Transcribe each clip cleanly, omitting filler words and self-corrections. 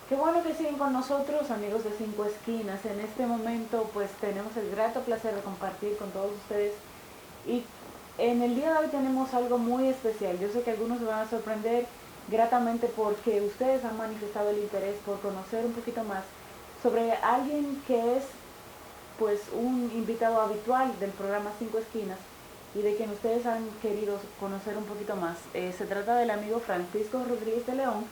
Qué bueno que siguen con nosotros, amigos de Cinco Esquinas. En este momento, pues tenemos el grato placer de compartir con todos ustedes. Y en el día de hoy tenemos algo muy especial. Yo sé que algunos se van a sorprender gratamente porque ustedes han manifestado el interés por conocer un poquito más sobre alguien que es pues un invitado habitual del programa Cinco Esquinas y de quien ustedes han querido conocer un poquito más. Se trata del amigo Francisco Rodríguez de León,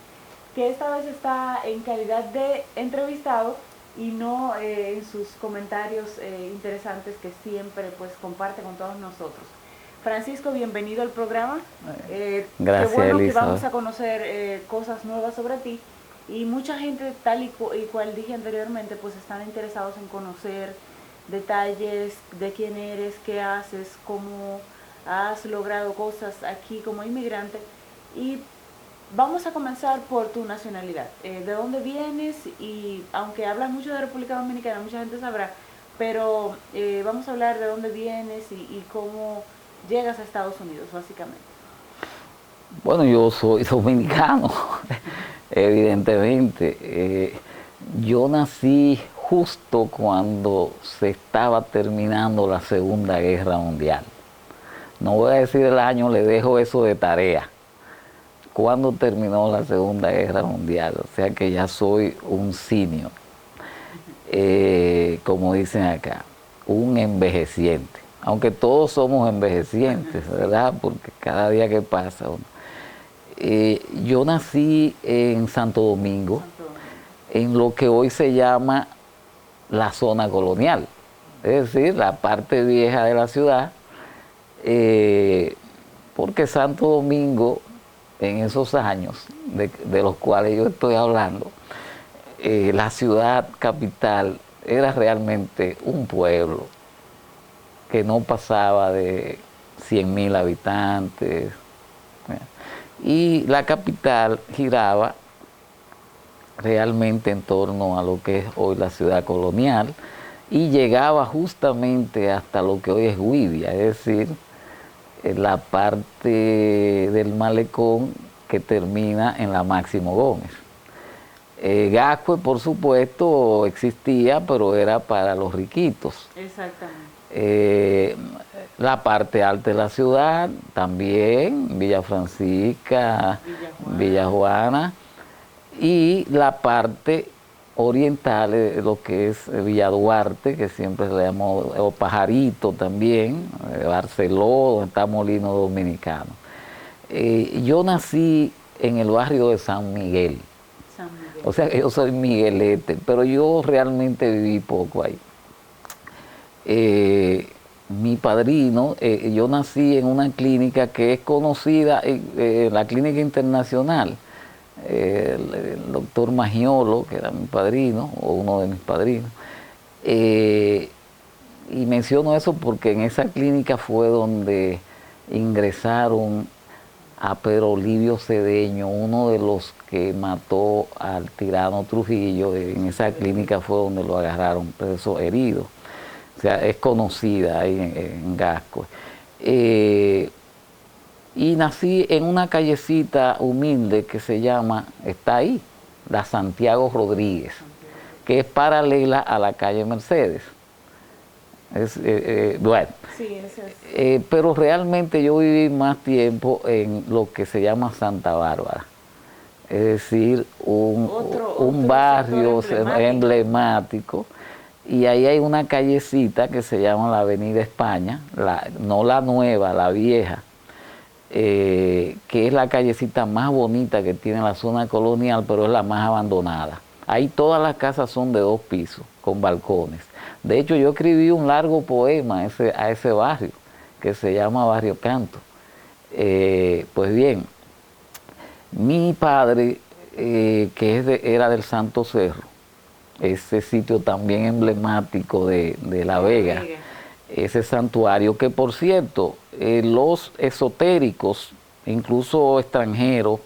que esta vez está en calidad de entrevistado y no en sus comentarios interesantes que siempre pues comparte con todos nosotros. Francisco, bienvenido al programa. Qué Gracias, bueno que vamos Elizabeth. a conocer cosas nuevas sobre ti y mucha gente, tal y cual dije anteriormente, pues están interesados en conocer detalles de quién eres, qué haces, cómo has logrado cosas aquí como inmigrante. Y vamos a comenzar por tu nacionalidad. ¿De dónde vienes? Y aunque hablas mucho de República Dominicana, mucha gente sabrá, pero vamos a hablar de dónde vienes y cómo llegas a Estados Unidos, básicamente. Bueno, yo soy dominicano, evidentemente. Yo nací justo cuando se estaba terminando la Segunda Guerra Mundial. No voy a decir el año, le dejo eso de tarea. Cuando terminó la Segunda Guerra Mundial, o sea que ya soy un senior, como dicen acá, un envejeciente. Aunque todos somos envejecientes, ¿verdad? Porque cada día que pasa yo nací en Santo Domingo, Santo Domingo. en lo que hoy se llama la zona colonial, es decir, la parte vieja de la ciudad, eh, porque Santo Domingo, en esos años de los cuales yo estoy hablando, la ciudad capital era realmente un pueblo que no pasaba de 100.000 habitantes, y la capital giraba realmente en torno a lo que es hoy la ciudad colonial y llegaba justamente hasta lo que hoy es Güivia, es decir, la parte del malecón que termina en la Máximo Gómez. Gascue, por supuesto, existía, pero era para los riquitos. Exactamente. Eh, la parte alta de la ciudad también, Villa Francisca, Villa Villa Juana. Juana, y la parte oriental, lo que es Villa Duarte, que siempre se le llamó, o Pajarito también, Barceló, donde está Molino Dominicano. Yo nací en el barrio de San Miguel, San Miguel. o sea que yo soy miguelete, pero yo realmente viví poco ahí. Eh, Mi padrino, yo nací en una clínica que es conocida, la clínica internacional, el doctor Magiolo, que era mi padrino, o uno de mis padrinos. Eh, y menciono eso porque en esa clínica fue donde ingresaron a Pedro Livio Cedeño, uno de los que mató al tirano Trujillo. En esa clínica fue donde lo agarraron preso herido. O sea, es conocida ahí en Gasco. Eh, y nací en una callecita humilde que se llama, está ahí, la Santiago Rodríguez, que es paralela a la calle Mercedes. Bueno, Sí, ese es. pero realmente yo viví más tiempo en lo que se llama Santa Bárbara, es decir, un Otro sector barrio emblemático. emblemático, y ahí hay una callecita que se llama la Avenida España, no la nueva, la vieja, que es la callecita más bonita que tiene la zona colonial, pero es la más abandonada. Ahí todas las casas son de 2 pisos, con balcones. De hecho, yo escribí un largo poema a ese barrio, que se llama Barrio Canto. Pues bien, mi padre, era del Santo Cerro, ese sitio también emblemático de La De La Vega, Vega. ese santuario que, por cierto, los esotéricos, incluso extranjeros,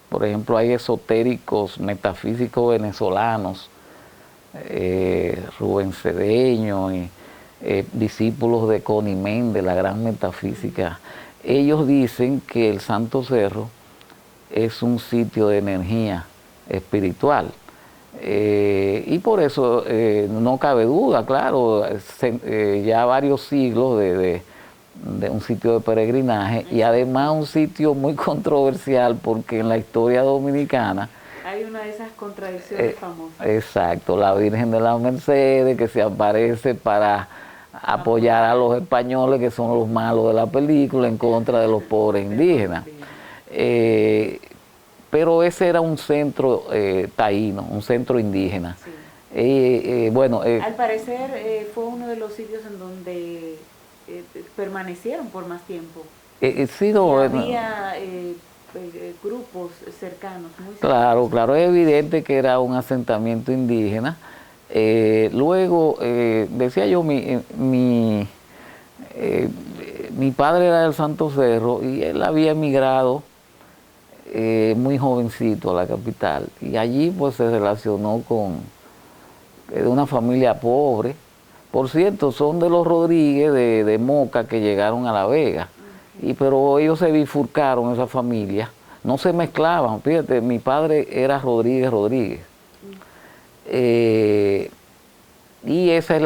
por ejemplo, hay esotéricos metafísicos venezolanos, Rubén Cedeño, y discípulos de Connie Méndez, la gran metafísica. Ellos dicen que el Santo Cerro es un sitio de energía espiritual. Y por eso no cabe duda, claro, ya varios siglos de un sitio de peregrinaje y además un sitio muy controversial porque en la historia dominicana hay una de esas contradicciones famosas. exacto, la Virgen de la Mercedes que se aparece para apoyar a los españoles que son los malos de la película en contra de los pobres indígenas. Pero ese era un centro taíno, un centro indígena. Sí. Bueno, al parecer fue uno de los sitios en donde permanecieron por más tiempo. Sí, no, había grupos cercanos, muy cercanos. Claro, claro, es evidente que era un asentamiento indígena. Luego, decía yo, mi padre era del Santo Cerro y él había emigrado muy jovencito a la capital y allí pues se relacionó con una familia pobre. Por cierto, son de los Rodríguez de Moca que llegaron a La Vega, pero ellos se bifurcaron, esa familia, no se mezclaban. Fíjate, mi padre era Rodríguez Rodríguez. Y ese es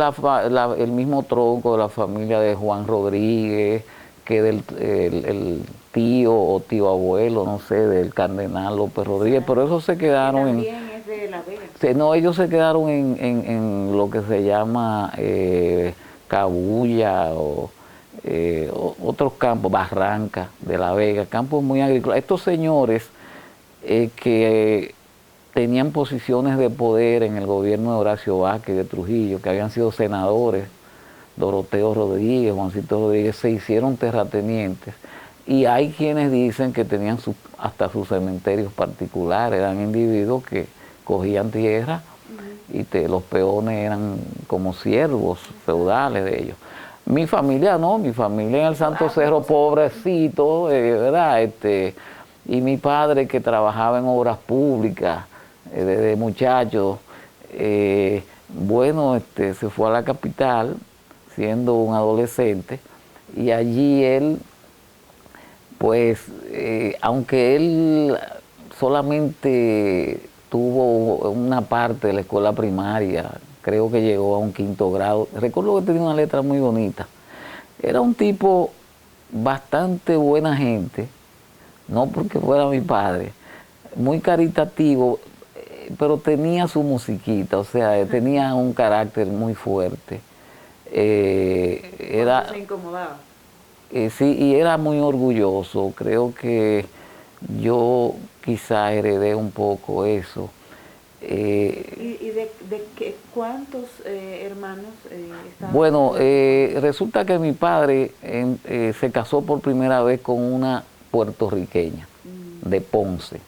el mismo tronco de la familia de Juan Rodríguez, que del el tío o tío abuelo, no sé, del cardenal López Rodríguez, pero esos se quedaron también es de La Vega. No, ellos se quedaron en lo que se llama Cabuya o otros campos, Barranca de La Vega, campos muy agrícolas. Estos señores que tenían posiciones de poder en el gobierno de Horacio Vázquez de Trujillo, que habían sido senadores, Doroteo Rodríguez, Juancito Rodríguez, se hicieron terratenientes. Y hay quienes dicen que tenían hasta sus cementerios particulares, eran individuos que cogían tierra y los peones eran como siervos feudales de ellos. Mi familia no, mi familia en el Santo Cerro, pobrecito, ¿verdad? Y mi padre que trabajaba en obras públicas desde muchacho, bueno, se fue a la capital siendo un adolescente y allí él, pues, aunque él solamente tuvo una parte de la escuela primaria, creo que llegó a un 5º grado, recuerdo que tenía una letra muy bonita, era un tipo bastante buena gente, no porque fuera mi padre, muy caritativo, pero tenía su musiquita, o sea, tenía un carácter muy fuerte. Se incomodaba. Sí, y era muy orgulloso. Creo que yo quizá heredé un poco eso. ¿Y de cuántos hermanos estaban? Bueno, resulta que mi padre se casó por primera vez con una puertorriqueña de Ponce.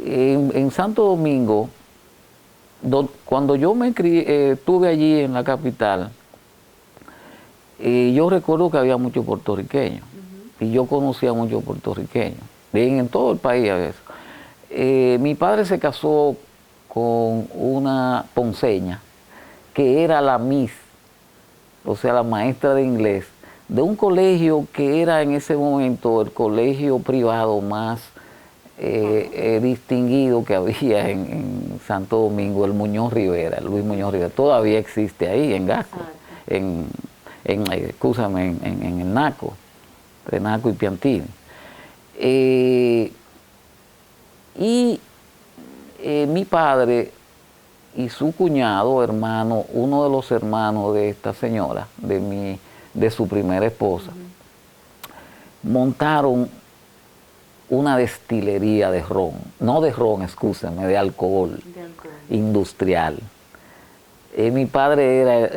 En Santo Domingo, cuando yo me crié, estuve allí en la capital, yo recuerdo que había muchos puertorriqueños y yo conocía muchos puertorriqueños, bien en todo el país a veces. Mi padre se casó con una ponceña que era la Miss, o sea, la maestra de inglés, de un colegio que era en ese momento el colegio privado más distinguido que había en Santo Domingo, el Muñoz Rivera, el Luis Muñoz Rivera. Todavía existe ahí, en Gasco, excúsame, en el Naco, entre Naco y Piantini. Mi padre y su cuñado, hermano, uno de los hermanos de esta señora, de su primera esposa, montaron una destilería de ron, no de ron, excúsame, de alcohol industrial. Mi padre era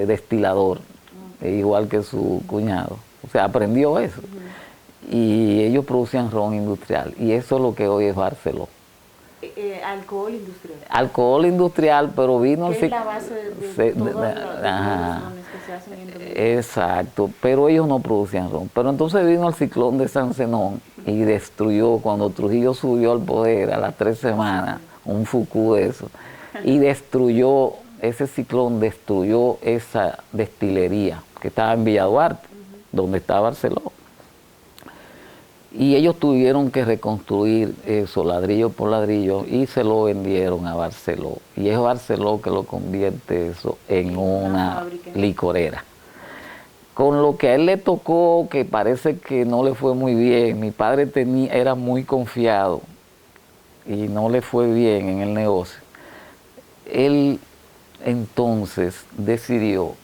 destilador, igual que su cuñado, o sea, aprendió eso. Y ellos producían ron industrial, y eso es lo que hoy es Barceló. Alcohol industrial. Alcohol industrial, pero vino... ¿Qué es la base de todos los rones que se hacen en Dominicana? Exacto, pero ellos no producían ron. Pero entonces vino el ciclón de San Zenón y destruyó, cuando Trujillo subió al poder a las 3 semanas, un fucú de eso, y destruyó, ese ciclón destruyó esa destilería que estaba en Villa Duarte, donde está Barceló. Y ellos tuvieron que reconstruir eso ladrillo por ladrillo y se lo vendieron a Barceló. Y es Barceló que lo convierte eso en una licorera. Con lo que a él le tocó, que parece que no le fue muy bien, mi padre era muy confiado y no le fue bien en el negocio. Él entonces decidió,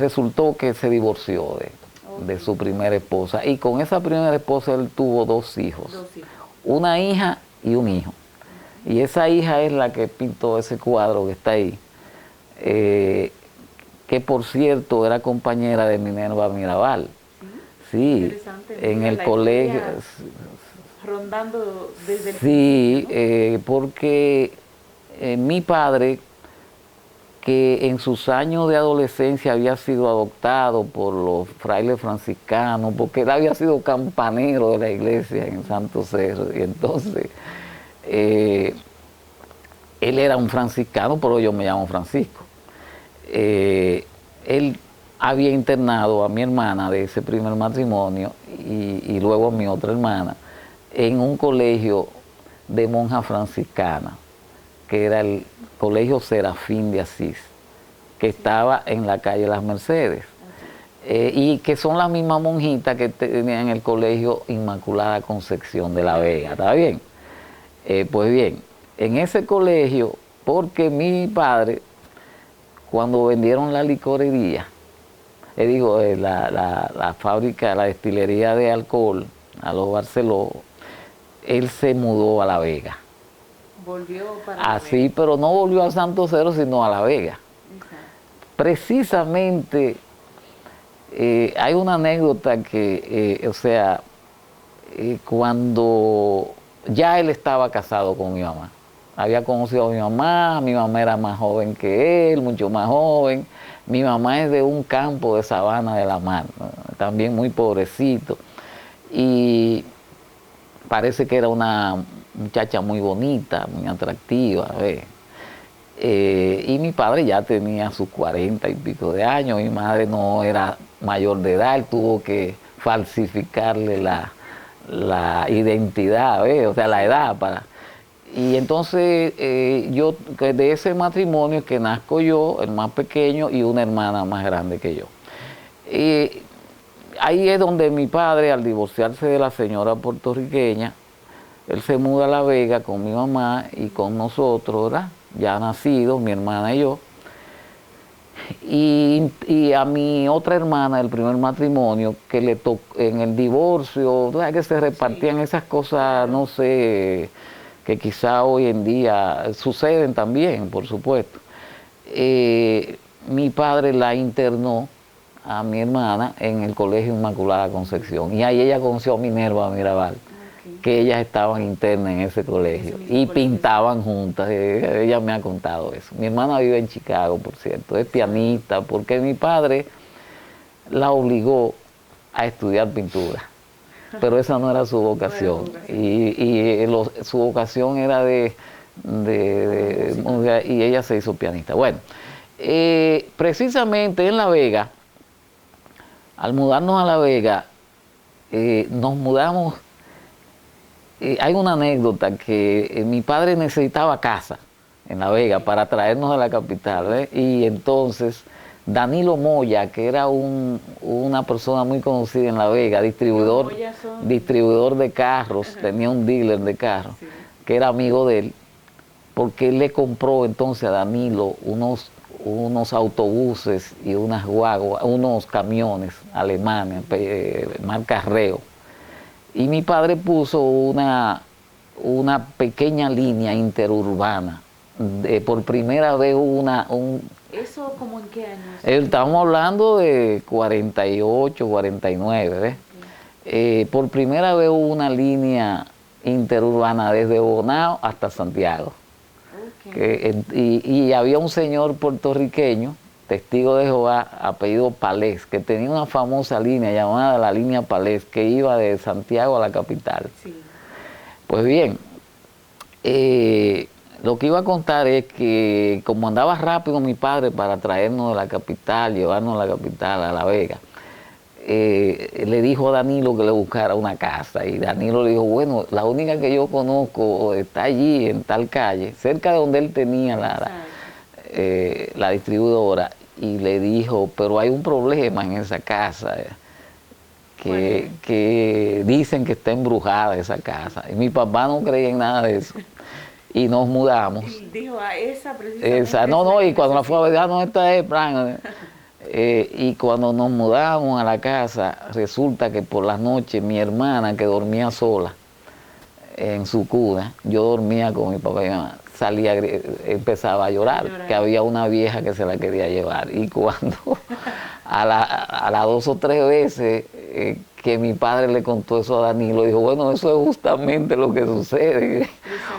resultó que se divorció de su primera esposa, y con esa primera esposa él tuvo dos hijos, una hija y un hijo. Y esa hija es la que pintó ese cuadro que está ahí, que por cierto era compañera de Minerva Mirabal. Sí, en el colegio. Rondando desde el sí, porque mi padre, que en sus años de adolescencia había sido adoptado por los frailes franciscanos, porque él había sido campanero de la iglesia en Santo Cerro, y entonces él era un franciscano, pero yo me llamo Francisco. Él había internado a mi hermana de ese primer matrimonio y luego a mi otra hermana en un colegio de monjas franciscanas, que era el Colegio Serafín de Asís, que estaba en la calle Las Mercedes, y que son las mismas monjitas que tenían el Colegio Inmaculada Concepción de La Vega, ¿está bien? Pues bien, en ese colegio, porque mi padre, cuando vendieron la licorería, la fábrica, la destilería de alcohol a los Barceló, él se mudó a La Vega. Volvió para Así, La Vega. pero no volvió a Santo Cerro, sino a La Vega. Exacto. Precisamente, hay una anécdota que, cuando ya él estaba casado con mi mamá, había conocido a mi mamá era más joven que él, mucho más joven. Mi mamá es de un campo de Sabana de la Mar, ¿no? También muy pobrecito. Y parece que era una muchacha muy bonita, muy atractiva. Y mi padre ya tenía sus 40 y pico de años, mi madre no era mayor de edad, él tuvo que falsificarle la identidad, o sea, la edad para... Y entonces yo, de ese matrimonio que nazco yo, el más pequeño, y una hermana más grande que yo. Ahí es donde mi padre, al divorciarse de la señora puertorriqueña, él se muda a La Vega con mi mamá y con nosotros, ¿verdad? Ya nacidos, mi hermana y yo. Y a mi otra hermana del primer matrimonio, que le tocó en el divorcio, ¿sabes? Que se repartían esas cosas, no sé, que quizá hoy en día suceden también, por supuesto. Mi padre la internó a mi hermana en el Colegio Inmaculada Concepción, y ahí ella conoció a Minerva Mirabal, que ellas estaban internas en ese colegio y pintaban juntas. Ella me ha contado eso. Mi hermana vive en Chicago, por cierto, es pianista, porque mi padre la obligó a estudiar pintura, pero esa no era su vocación. Su vocación era y ella se hizo pianista. Bueno, precisamente en La Vega, al mudarnos a La Vega, nos mudamos. Hay una anécdota que mi padre necesitaba casa en La Vega para traernos a la capital, y entonces Danilo Moya, que era una persona muy conocida en La Vega, distribuidor de carros, tenía un dealer de carros, que era amigo de él, porque él le compró entonces a Danilo unos autobuses y unas guaguas, unos camiones alemanes, marca Reo. Y mi padre puso una pequeña línea interurbana. Por primera vez ¿Eso como en qué años? Estamos hablando de 48, 49, ¿ves? Okay. Por primera vez hubo una línea interurbana desde Bonao hasta Santiago. Okay. Y había un señor puertorriqueño, testigo de Jehová, apellido Palés, que tenía una famosa línea llamada la línea Palés, que iba de Santiago a la capital. Sí. Pues bien, lo que iba a contar es que como andaba rápido mi padre para traernos de la capital, llevarnos a la capital, a La Vega, le dijo a Danilo que le buscara una casa y Danilo le dijo, bueno, la única que yo conozco está allí en tal calle, cerca de donde él tenía la distribuidora, y le dijo, pero hay un problema en esa casa, que dicen que está embrujada esa casa, y mi papá no creía en nada de eso. Y nos mudamos. Y dijo, a esa precisamente. Y cuando la fue a ver, no, esta es plan. Y cuando nos mudamos a la casa, resulta que por las noches mi hermana, que dormía sola en su cuna, yo dormía con mi papá y mi mamá, empezaba a llorar, que había una vieja que se la quería llevar. Y cuando a las 2 o 3 veces que mi padre le contó eso a Danilo, dijo, bueno, eso es justamente lo que sucede.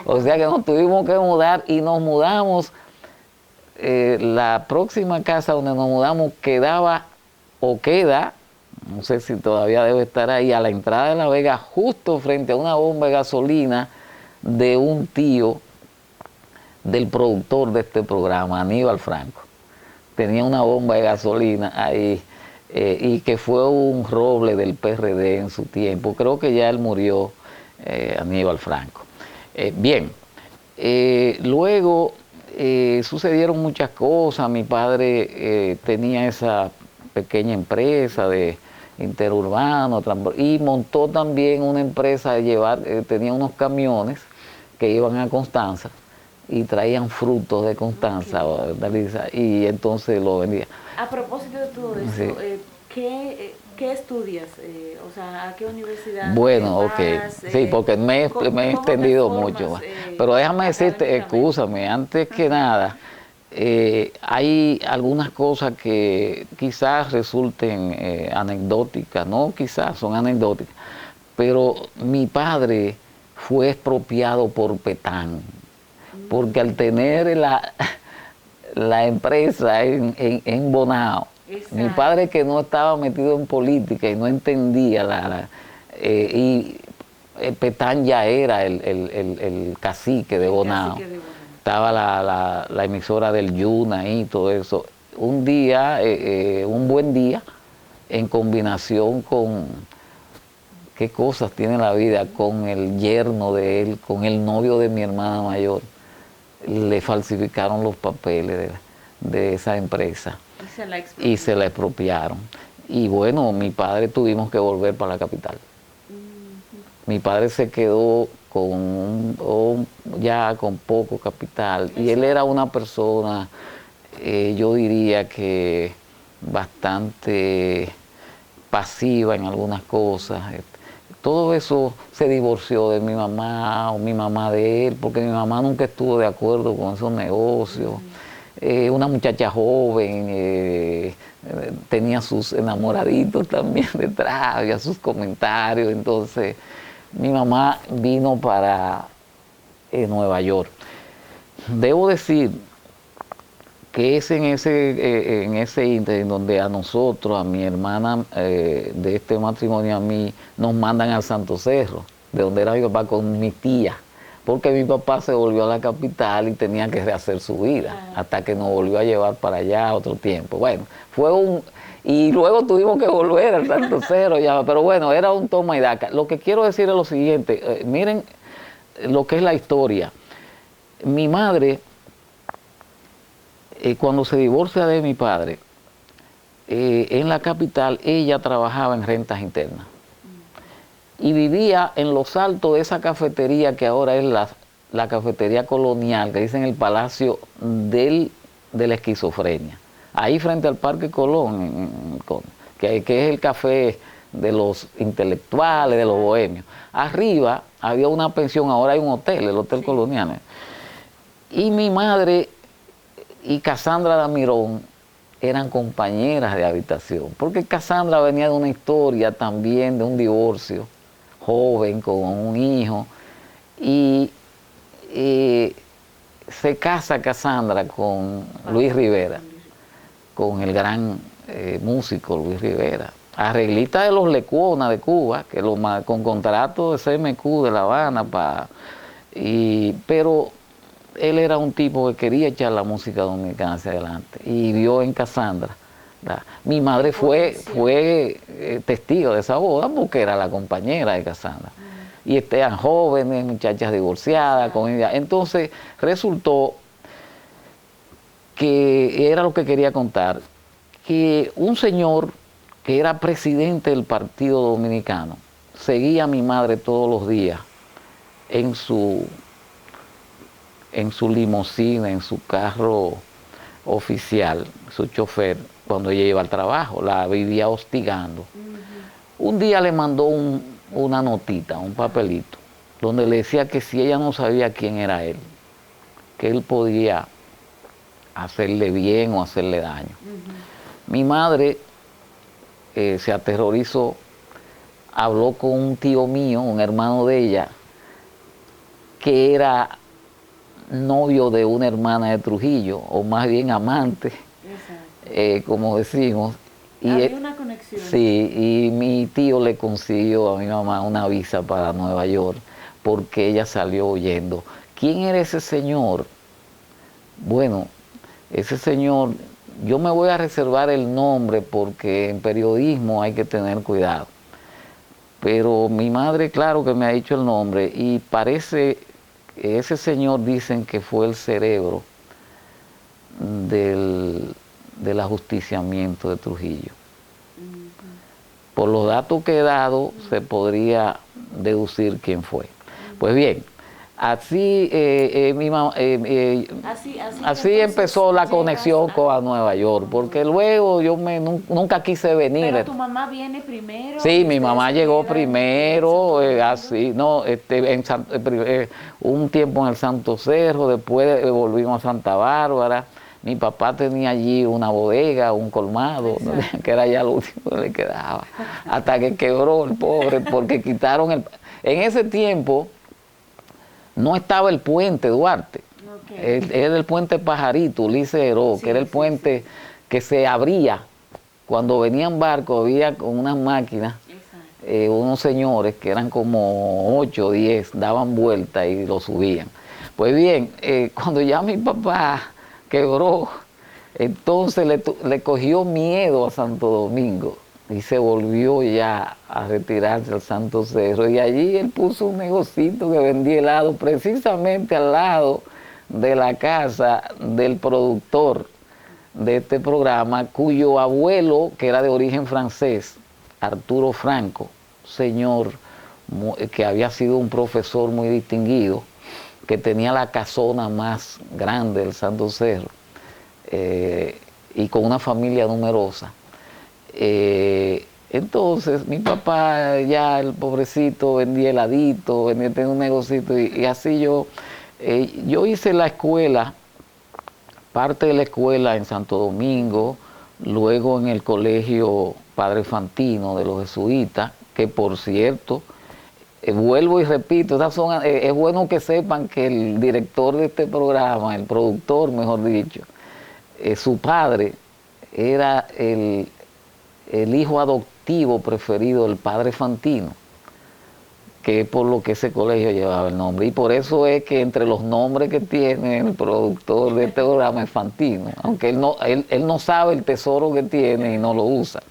O sea que nos tuvimos que mudar y nos mudamos. La próxima casa donde nos mudamos quedaba o queda, no sé si todavía debe estar ahí, a la entrada de La Vega, justo frente a una bomba de gasolina de un tío del productor de este programa, Aníbal Franco. Tenía una bomba de gasolina ahí y que fue un roble del PRD en su tiempo. Creo que ya él murió, Aníbal Franco. Bien, luego sucedieron muchas cosas. Mi padre tenía esa pequeña empresa de interurbano y montó también una empresa de llevar, tenía unos camiones que iban a Constanza y traían frutos de Constanza, y entonces lo vendía. A propósito de todo esto, sí. ¿Qué estudias? O sea, ¿a qué universidad Bueno, vas? Sí, porque me he extendido mucho. Pero déjame decirte, escúchame, antes que nada, hay algunas cosas que quizás resulten anecdóticas, no quizás, son anecdóticas, pero mi padre fue expropiado por Petán, porque al tener la empresa en Bonao, mi padre, que no estaba metido en política y no entendía y Petán ya era el cacique de Bonao. Estaba la emisora del Yuna y todo eso. Un día, un buen día, en combinación con, qué cosas tiene la vida, con el yerno de él, con el novio de mi hermana mayor, le falsificaron los papeles de esa empresa y se la expropiaron. Y bueno, mi padre tuvimos que volver para la capital. Mi padre se quedó ya con poco capital y él era una persona, yo diría que bastante pasiva en algunas cosas. Todo eso se divorció de mi mamá o mi mamá de él, porque mi mamá nunca estuvo de acuerdo con esos negocios. Una muchacha joven, tenía sus enamoraditos también detrás, había sus comentarios. Entonces mi mamá vino para Nueva York. Debo decir que es en ese ínter donde a nosotros, a mi hermana de este matrimonio, a mí, nos mandan al Santo Cerro, de donde era mi papá, con mi tía, porque mi papá se volvió a la capital y tenía que rehacer su vida, hasta que nos volvió a llevar para allá otro tiempo. Bueno, y luego tuvimos que volver al Santo Cerro, ya, pero bueno, era un toma y daca. Lo que quiero decir es lo siguiente, miren lo que es la historia. Mi madre, cuando se divorcia de mi padre, en la capital ella trabajaba en rentas internas y vivía en los altos de esa cafetería que ahora es la cafetería colonial, que dicen el Palacio de la Esquizofrenia, ahí frente al Parque Colón, que es el café de los intelectuales, de los bohemios. Arriba había una pensión, ahora hay un hotel, el Hotel Colonial. Y mi madre y Casandra Damirón eran compañeras de habitación, porque Casandra venía de una historia también de un divorcio, joven, con un hijo, y se casa Casandra con Luis Rivera, con el gran músico Luis Rivera, arreglista de los Lecuona de Cuba, que con contrato de CMQ de La Habana, pero él era un tipo que quería echar la música dominicana hacia adelante y vio en Casandra Mi madre fue testigo de esa boda porque era la compañera de Casandra. Y eran jóvenes, muchachas divorciadas, con ella. Entonces resultó que era lo que quería contar, que un señor que era presidente del Partido Dominicano seguía a mi madre todos los días en su limusina, en su carro oficial, su chofer, cuando ella iba al trabajo, la vivía hostigando. Un día le mandó una notita, un papelito, donde le decía que si ella no sabía quién era él, que él podía hacerle bien o hacerle daño. Mi madre se aterrorizó, habló con un tío mío, un hermano de ella, que era novio de una hermana de Trujillo, o más bien amante, como decimos. Había una conexión. Sí, y mi tío le consiguió a mi mamá una visa para Nueva York, porque ella salió huyendo. ¿Quién era ese señor? Bueno, ese señor, yo me voy a reservar el nombre porque en periodismo hay que tener cuidado. Pero mi madre, claro que me ha dicho el nombre, y parece que ese señor dicen que fue el cerebro del ajusticiamiento de Trujillo. Por los datos que he dado, se podría deducir quién fue. Pues bien, así así empezó la conexión con Nueva York, porque luego yo nunca quise venir. ¿Pero tu mamá viene primero? Sí, mi mamá llegó primero, así, no, un tiempo en el Santo Cerro, después volvimos a Santa Bárbara. Mi papá tenía allí una bodega, un colmado, que era ya lo último que le quedaba, hasta que quebró el pobre, porque quitaron en ese tiempo no estaba el puente Duarte, era el puente Pajarito, Ulises Heró, que era el puente que se abría cuando venían barcos, había con unas máquinas, unos señores que eran como 8 o 10, daban vuelta y lo subían. Pues bien, cuando ya mi papá quebró, entonces le cogió miedo a Santo Domingo y se volvió ya a retirarse al Santo Cerro, y allí él puso un negocito que vendía helado precisamente al lado de la casa del productor de este programa, cuyo abuelo, que era de origen francés, Arturo Franco, señor que había sido un profesor muy distinguido, que tenía la casona más grande del Santo Cerro, y con una familia numerosa. Entonces mi papá, ya el pobrecito, vendía heladito, tenía un negocito, y así yo hice la escuela, parte de la escuela en Santo Domingo, luego en el colegio Padre Fantino de los jesuitas, que por cierto, vuelvo y repito, es bueno que sepan que el director de este programa, el productor mejor dicho, su padre era el hijo adoptivo preferido del Padre Fantino, que es por lo que ese colegio llevaba el nombre. Y por eso es que entre los nombres que tiene el productor de este programa es Fantino, aunque él no sabe el tesoro que tiene y no lo usa.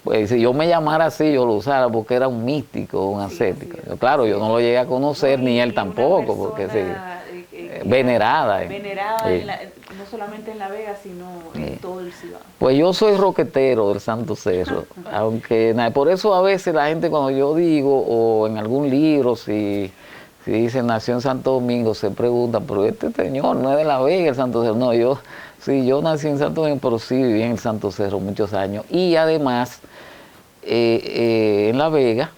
Pues si yo me llamara así, yo lo usara porque era un místico, un ascético. Claro, yo no lo llegué a conocer, ni él tampoco, porque venerada. No solamente en La Vega, sino en todo el Cibao. Pues yo soy roquetero del Santo Cerro, aunque por eso a veces la gente, cuando yo digo, o en algún libro, si dice nació en Santo Domingo, se pregunta, pero este señor no es de La Vega, el Santo Cerro. No, yo nací en Santo Domingo, pero sí viví en el Santo Cerro muchos años, y además en La Vega,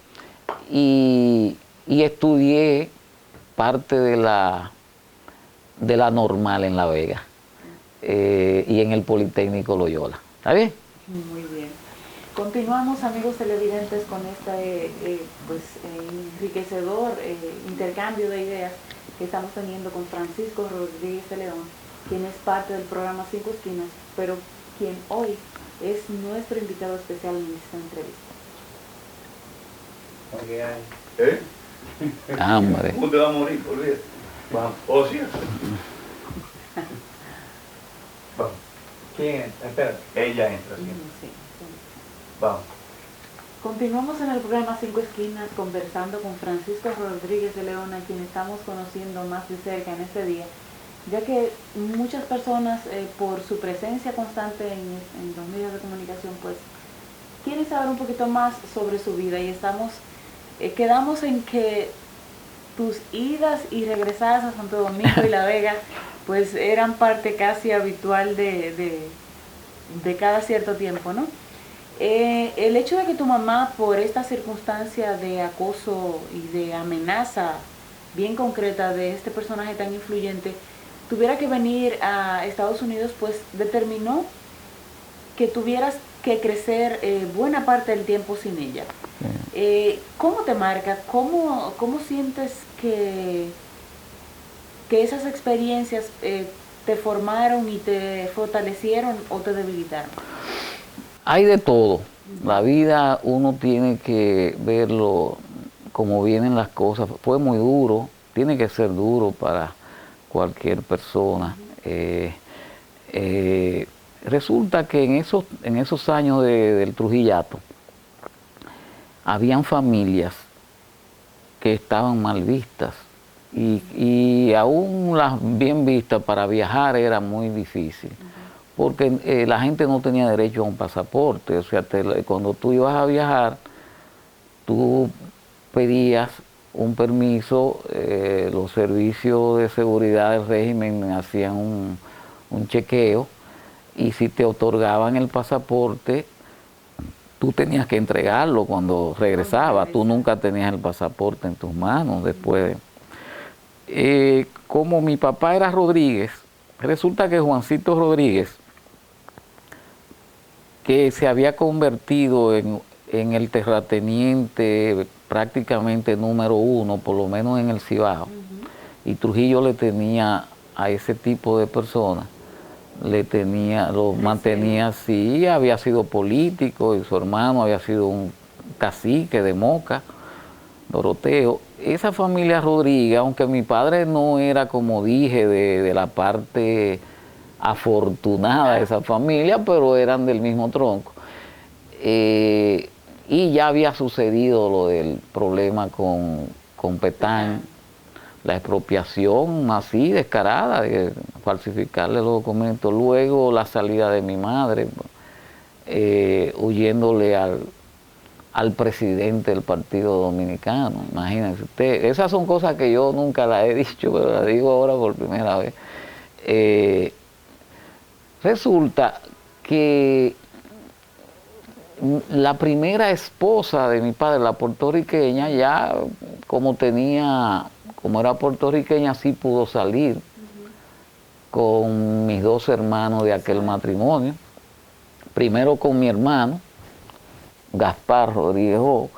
y estudié parte de la normal en La Vega, y en el Politécnico Loyola. ¿Está bien? Muy bien. Continuamos, amigos televidentes, con este enriquecedor intercambio de ideas que estamos teniendo con Francisco Rodríguez de León, quien es parte del programa Cinco Esquinas, pero quien hoy es nuestro invitado especial en esta entrevista. Hambre. ¿Cómo te va a morir, por Dios? Vamos. ¿O sí? Vamos. ¿Quién es? espérate, ella entra siempre. Sí, sí. Vamos. Continuamos en el programa Cinco Esquinas conversando con Francisco Rodríguez de León, a quien estamos conociendo más de cerca en este día, ya que muchas personas por su presencia constante en los medios de comunicación pues quieren saber un poquito más sobre su vida y quedamos en que tus idas y regresadas a Santo Domingo y La Vega pues eran parte casi habitual de cada cierto tiempo, ¿no? El hecho de que tu mamá, por esta circunstancia de acoso y de amenaza bien concreta de este personaje tan influyente, tuviera que venir a Estados Unidos, pues determinó que tuvieras que crecer buena parte del tiempo sin ella. ¿Cómo te marca? ¿Cómo sientes que esas experiencias te formaron y te fortalecieron o te debilitaron? Hay de todo. La vida uno tiene que verlo como vienen las cosas. Fue muy duro, tiene que ser duro para cualquier persona. Resulta que en esos años del Trujillato habían familias que estaban mal vistas y aún las bien vistas para viajar era muy difícil. Porque la gente no tenía derecho a un pasaporte, o sea, cuando tú ibas a viajar, tú pedías un permiso, los servicios de seguridad del régimen hacían un chequeo, y si te otorgaban el pasaporte, tú tenías que entregarlo cuando regresabas, tú nunca tenías el pasaporte en tus manos después. Como mi papá era Rodríguez, resulta que Juancito Rodríguez, que se había convertido en el terrateniente prácticamente número 1, por lo menos en el Cibao, y Trujillo le tenía a ese tipo de personas, lo mantenía así, había sido político y su hermano había sido un cacique de Moca, Doroteo. Esa familia Rodríguez, aunque mi padre no era, como dije, de la parte afortunada de esa familia, pero eran del mismo tronco. Y ya había sucedido lo del problema con Petán, la expropiación así descarada, de falsificarle los documentos. Luego la salida de mi madre, huyéndole al presidente del Partido Dominicano. Imagínense usted, esas son cosas que yo nunca las he dicho, pero las digo ahora por primera vez. Resulta que la primera esposa de mi padre, la puertorriqueña, ya como era puertorriqueña, sí pudo salir con mis 2 hermanos de aquel matrimonio. Primero con mi hermano, Gaspar Rodríguez Bou,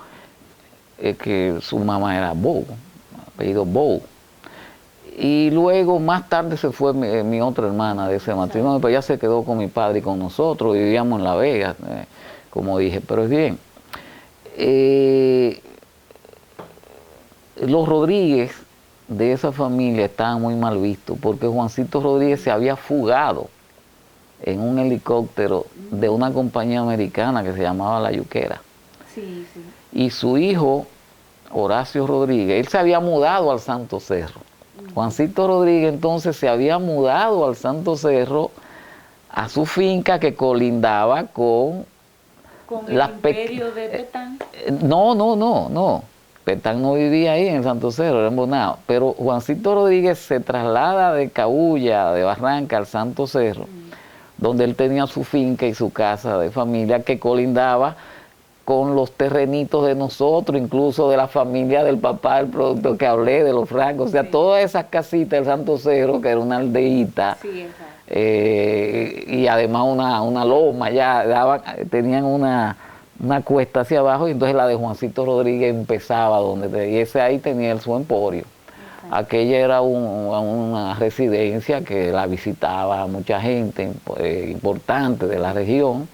que su mamá era Bou, apellido Bou. Y luego más tarde se fue mi otra hermana de ese matrimonio, pero ella se quedó con mi padre y con nosotros, vivíamos en La Vega, como dije, pero es bien. Los Rodríguez de esa familia estaban muy mal vistos, porque Juancito Rodríguez se había fugado en un helicóptero de una compañía americana que se llamaba La Yuquera. Sí, sí. Y su hijo, Horacio Rodríguez, él se había mudado al Santo Cerro. Juancito Rodríguez entonces se había mudado al Santo Cerro, a su finca que colindaba con el imperio de Petán. No. Petán no vivía ahí en el Santo Cerro, era en Bonao. Pero Juancito Rodríguez se traslada de Cabuya, de Barranca, al Santo Cerro, donde él tenía su finca y su casa de familia que colindaba con los terrenitos de nosotros, incluso de la familia del papá del productor que hablé, de los Francos, o sea, todas esas casitas del Santo Cerro, que era una aldeíta, y además una loma, ya tenían una cuesta hacia abajo, y entonces la de Juancito Rodríguez empezaba y ese ahí tenía su emporio. Aquella era una residencia que la visitaba mucha gente importante de la región.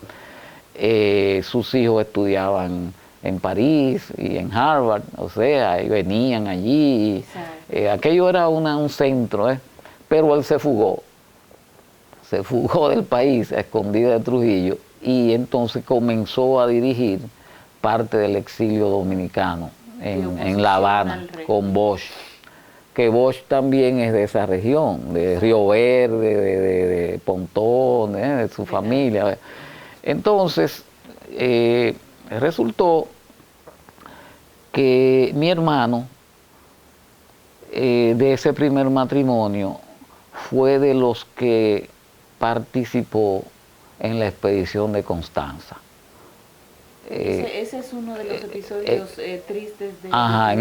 Sus hijos estudiaban en París y en Harvard, o sea, y venían allí. Aquello era un centro, pero él se fugó. se fugó del país a escondida de Trujillo y entonces comenzó a dirigir parte del exilio dominicano en La Habana con Bosch, que Bosch también es de esa región, de Río Verde, de Pontón, de su familia. Entonces, resultó que mi hermano, de ese primer matrimonio, fue de los que participó en la expedición de Constanza. Ese es uno de los episodios tristes de Ajá,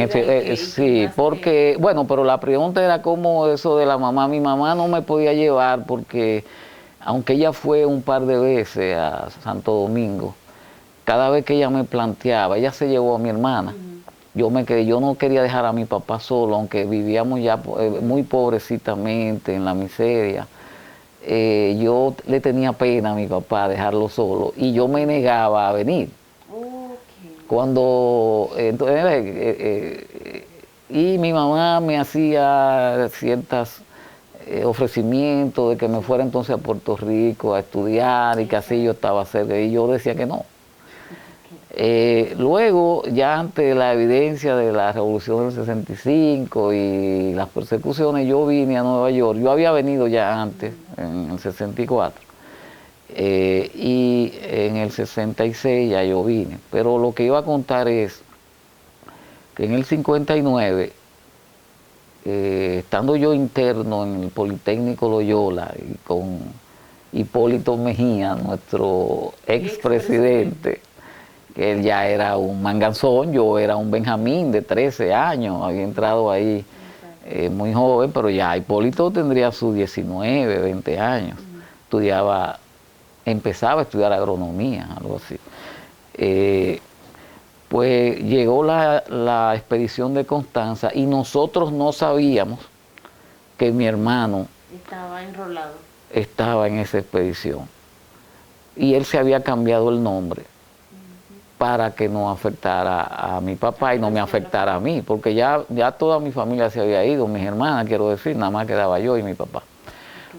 sí, porque, bueno, pero la pregunta era cómo eso de la mamá. Mi mamá no me podía llevar porque, aunque ella fue un par de veces a Santo Domingo, cada vez que ella me planteaba, ella se llevó a mi hermana. Yo no quería dejar a mi papá solo, aunque vivíamos ya muy pobrecitamente, en la miseria. Yo le tenía pena a mi papá dejarlo solo y yo me negaba a venir. Cuando y mi mamá me hacía ciertos ofrecimientos de que me fuera entonces a Puerto Rico a estudiar y que así yo estaba cerca y yo decía que no. Luego, ya ante la evidencia de la revolución del 65 y las persecuciones, yo vine a Nueva York. Yo había venido ya antes, en el 64. Y en el 66 ya yo vine. Pero lo que iba a contar es que en el 59, estando yo interno en el Politécnico Loyola y con Hipólito Mejía, nuestro expresidente, que él ya era un manganzón, yo era un Benjamín de 13 años, había entrado ahí muy joven, pero ya Hipólito tendría sus 19, 20 años, empezaba a estudiar agronomía, algo así. Pues llegó la expedición de Constanza y nosotros no sabíamos que mi hermano estaba enrolado. Estaba en esa expedición. Y él se había cambiado el nombre para que no afectara a mi papá y no me afectara a mí, porque ya toda mi familia se había ido, mis hermanas, quiero decir, nada más quedaba yo y mi papá.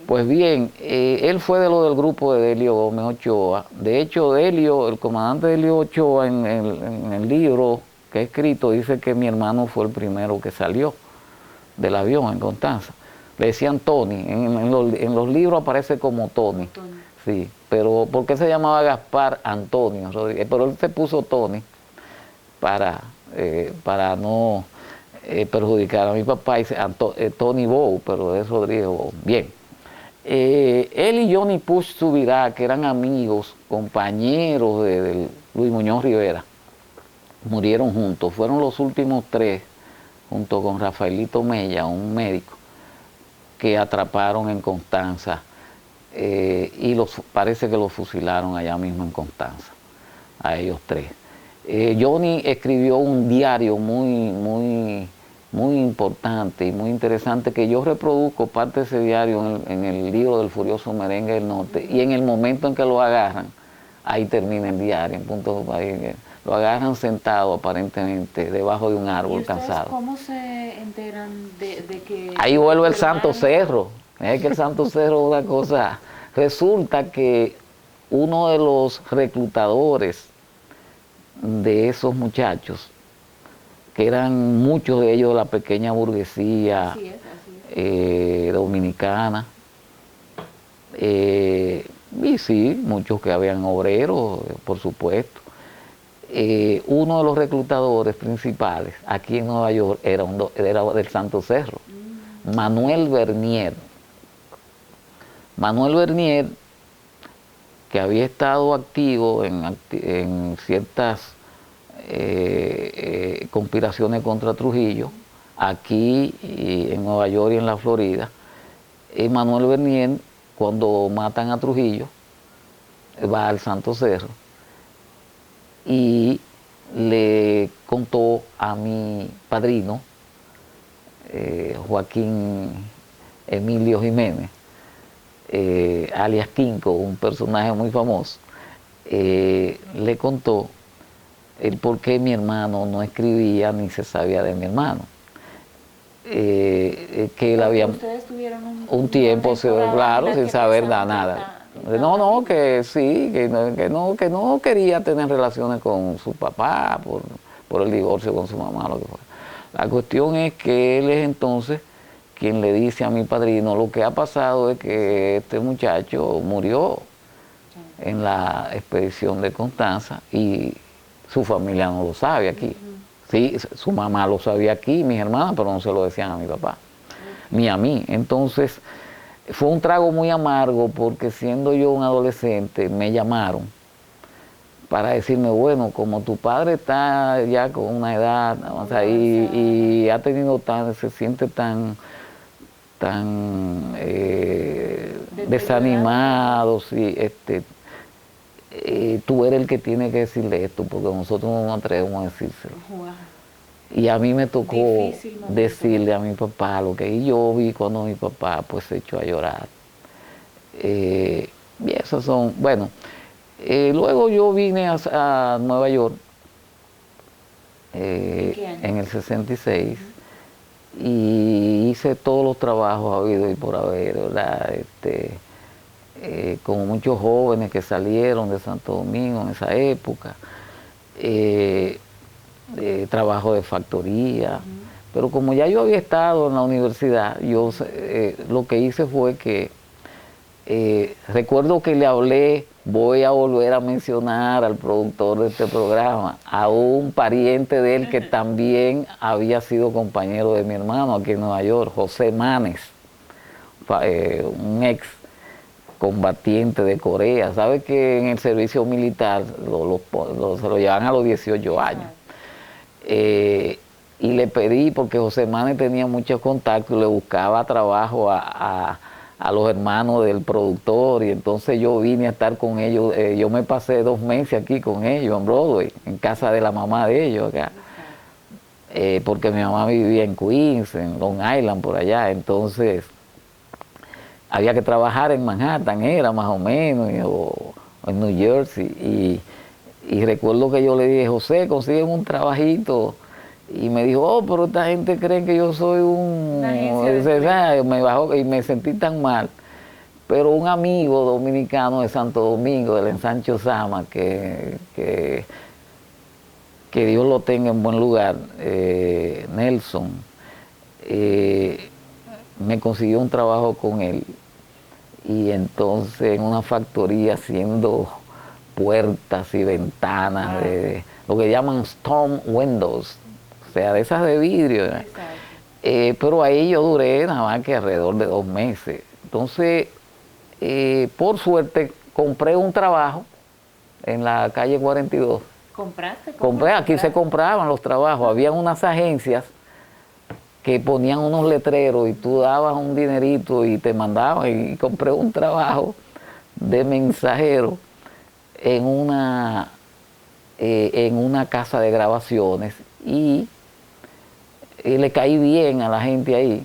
Pues bien, él fue de lo del grupo de Delio Gómez Ochoa. De hecho, el comandante Delio Ochoa, en el libro que he escrito, dice que mi hermano fue el primero que salió del avión en Constanza. Le decían Tony, en los libros aparece como Tony. Sí, pero ¿por qué se llamaba Gaspar Antonio Rodríguez? Pero él se puso Tony para no perjudicar a mi papá, y Tony Bow, pero es Rodríguez Bow. Bien. Él y Johnny Push Subirá, que eran amigos, compañeros de Luis Muñoz Rivera, murieron juntos. Fueron los últimos tres, junto con Rafaelito Mella, un médico, que atraparon en Constanza y parece que los fusilaron allá mismo en Constanza, a ellos tres. Johnny escribió un diario muy importante y muy interesante, que yo reproduzco parte de ese diario en el libro del Furioso Merengue del Norte, y en el momento en que lo agarran, ahí termina el diario, en punto lo agarran sentado aparentemente debajo de un árbol cansado. ¿Cómo se enteran de que...? Ahí vuelve el Santo Cerro. Es que el Santo Cerro es una cosa. Resulta que uno de los reclutadores de esos muchachos, que eran muchos de ellos de la pequeña burguesía dominicana, y sí, muchos que habían obreros, por supuesto. Uno de los reclutadores principales aquí en Nueva York era del Santo Cerro, Manuel Bernier. Manuel Bernier, que había estado activo en ciertas conspiraciones contra Trujillo, aquí en Nueva York y en la Florida. Manuel Bernier, cuando matan a Trujillo, va al Santo Cerro y le contó a mi padrino, Joaquín Emilio Jiménez, alias Quinco, un personaje muy famoso, le contó el por qué mi hermano no escribía ni se sabía de mi hermano. que él había... Ustedes tuvieron un tiempo, claro, sin saber nada. No, que sí, que no quería tener relaciones con su papá por el divorcio con su mamá, lo que fuera. La cuestión es que él es entonces quien le dice a mi padrino: lo que ha pasado es que este muchacho murió en la expedición de Constanza y su familia no lo sabe aquí. Sí, su mamá lo sabía aquí, mis hermanas, pero no se lo decían a mi papá, ni a mí. Entonces, fue un trago muy amargo porque siendo yo un adolescente, me llamaron para decirme: bueno, como tu padre está ya con una edad avanzada y ha tenido se siente tan desanimado, sí, tú eres el que tiene que decirle esto, porque nosotros no nos atrevemos a decírselo. Wow. Y a mí me tocó Difícil momento. decirle a mi papá lo que y yo vi cuando mi papá pues se echó a llorar. Y esas son, bueno, luego yo vine a Nueva York ¿En qué año? en el 66 y hice todos los trabajos habidos y por haber, ¿verdad? Como muchos jóvenes que salieron de Santo Domingo en esa época. Trabajo de factoría, pero como ya yo había estado en la universidad, yo lo que hice fue que recuerdo que le hablé, voy a volver a mencionar al productor de este programa, a un pariente de él que también había sido compañero de mi hermano aquí en Nueva York, José Manes, un ex combatiente de Corea. Sabe que en el servicio militar se lo llevan a los 18 años. Y le pedí, porque José Manes tenía muchos contactos, le buscaba trabajo a los hermanos del productor, y entonces yo vine a estar con ellos. Yo me pasé 2 meses aquí con ellos en Broadway, en casa de la mamá de ellos acá, porque mi mamá vivía en Queens, en Long Island, por allá. Entonces había que trabajar en Manhattan, era más o menos, o en New Jersey, y recuerdo que yo le dije: José, consigue un trabajito. Y me dijo: oh, pero esta gente cree que yo soy me bajó y me sentí tan mal. Pero un amigo dominicano de Santo Domingo, del Ensanche Osama, que Dios lo tenga en buen lugar, Nelson, me consiguió un trabajo con él. Y entonces en una factoría haciendo puertas y ventanas, de lo que llaman storm windows, o sea, de esas de vidrio. Pero ahí yo duré nada más que alrededor de 2 meses. Entonces, por suerte, compré un trabajo en la calle 42. ¿Compraste? Compré, aquí se compraban los trabajos. Habían unas agencias que ponían unos letreros y tú dabas un dinerito y te mandaban. Y compré un trabajo de mensajero en una casa de grabaciones y le caí bien a la gente ahí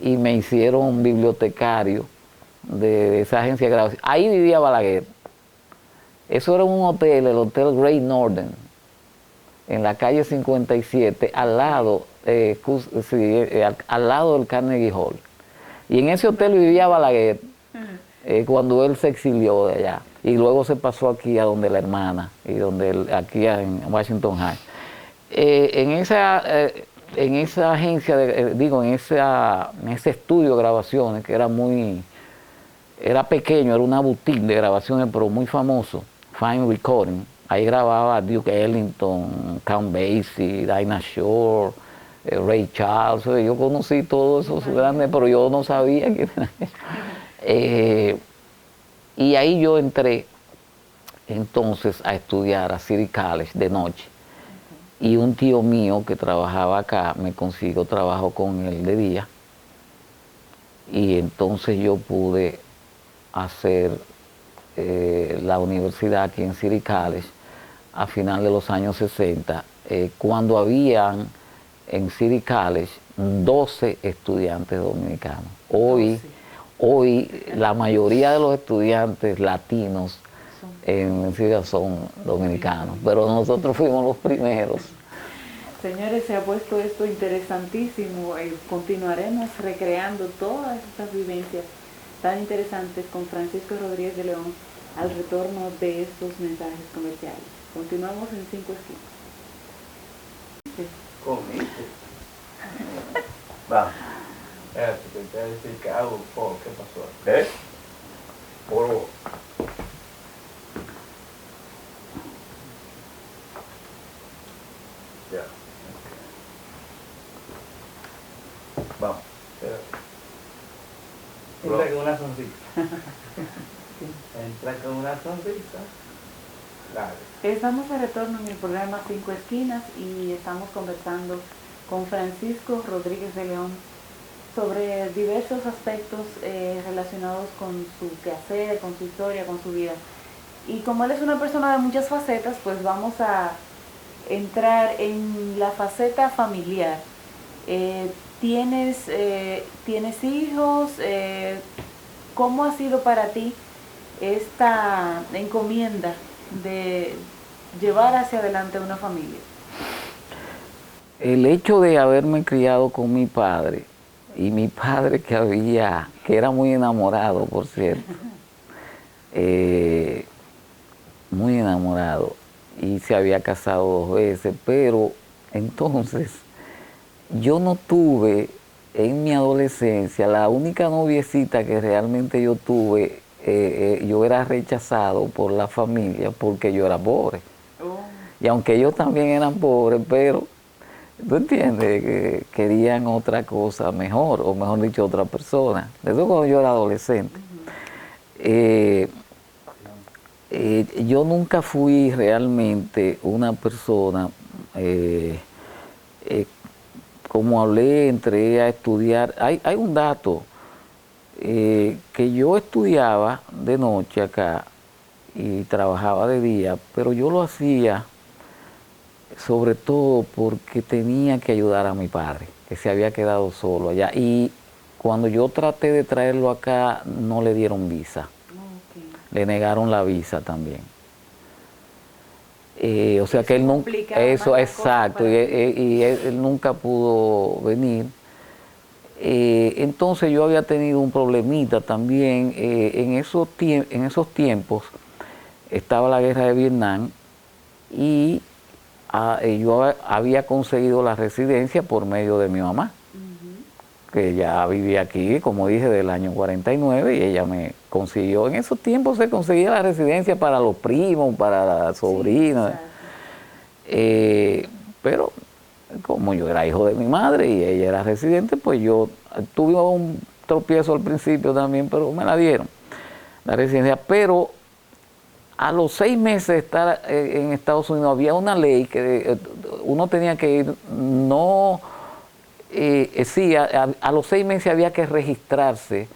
y me hicieron un bibliotecario de esa agencia de grabación. Ahí vivía Balaguer. Eso era un hotel, el Hotel Great Northern, en la calle 57, al lado del Carnegie Hall. Y en ese hotel vivía Balaguer cuando él se exilió de allá. Y luego se pasó aquí a donde la hermana, y aquí en Washington High. En esa agencia, en ese estudio de grabaciones, que era pequeño, era una boutique de grabaciones, pero muy famoso, Fine Recording. Ahí grababa Duke Ellington, Count Basie, Dinah Shore, Ray Charles. Yo conocí todos esos grandes, pero yo no sabía quién era. Y ahí yo entré entonces a estudiar a City College de noche. Y un tío mío que trabajaba acá me consiguió trabajo con él de día. Y entonces yo pude hacer la universidad aquí en City College a final de los años 60, cuando habían en City College 12 estudiantes dominicanos. Hoy la mayoría de los estudiantes latinos en City son dominicanos, pero nosotros fuimos los primeros. Señores, se ha puesto esto interesantísimo. Continuaremos recreando todas estas vivencias tan interesantes con Francisco Rodríguez de León al retorno de estos mensajes comerciales. Continuamos en 5 esquinas. Comiste. Vamos. Espérate, que te voy a decir que hago un poco. ¿Qué pasó? ¿Ves? Polvo. Ya. Vamos. Espérate. Entra con una sonrisa. Entra con una sonrisa. Dale. Estamos de retorno en el programa 5 esquinas y estamos conversando con Francisco Rodríguez de León sobre diversos aspectos relacionados con su quehacer, con su historia, con su vida. Y como él es una persona de muchas facetas, pues vamos a entrar en la faceta familiar. ¿Tienes hijos? ¿Cómo ha sido para ti esta encomienda de llevar hacia adelante una familia? El hecho de haberme criado con mi padre, y mi padre que era muy enamorado, por cierto, muy enamorado, y se había casado 2 veces, pero entonces yo no tuve en mi adolescencia, la única noviecita que realmente yo tuve, yo era rechazado por la familia porque yo era pobre. Oh. Y aunque ellos también eran pobres, pero, ¿tú entiendes? Que querían otra cosa mejor, o mejor dicho, otra persona. Eso cuando yo era adolescente. Yo nunca fui realmente una persona, como hablé, entré a estudiar. Hay un dato, que yo estudiaba de noche acá y trabajaba de día, pero yo lo hacía sobre todo porque tenía que ayudar a mi padre, que se había quedado solo allá. Y cuando yo traté de traerlo acá, no le dieron visa. Okay. Le negaron la visa también. O sea que él nunca... Eso, exacto, y él nunca pudo venir. Entonces yo había tenido un problemita también. En esos tiempos estaba la guerra de Vietnam y yo había conseguido la residencia por medio de mi mamá, que ya vivía aquí, como dije, del año 49, y ella me consiguió. En esos tiempos se conseguía la residencia para los primos, para las sobrinas. Sí, pero como yo era hijo de mi madre y ella era residente, pues yo tuve un tropiezo al principio también, pero me la dieron, la residencia. Pero a los 6 meses de estar en Estados Unidos había una ley que uno tenía que ir, sí, a los 6 meses había que registrarse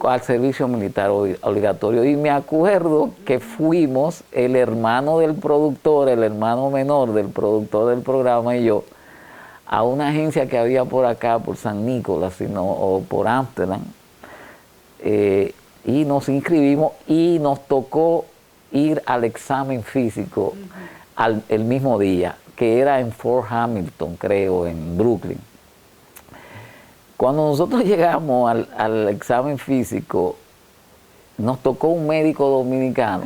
al servicio militar obligatorio. Y me acuerdo que fuimos el hermano del productor, el hermano menor del productor del programa y yo, a una agencia que había por acá, por San Nicolás, o por Amsterdam, y nos inscribimos y nos tocó ir al examen físico el mismo día, que era en Fort Hamilton, creo, en Brooklyn. Cuando nosotros llegamos al examen físico, nos tocó un médico dominicano,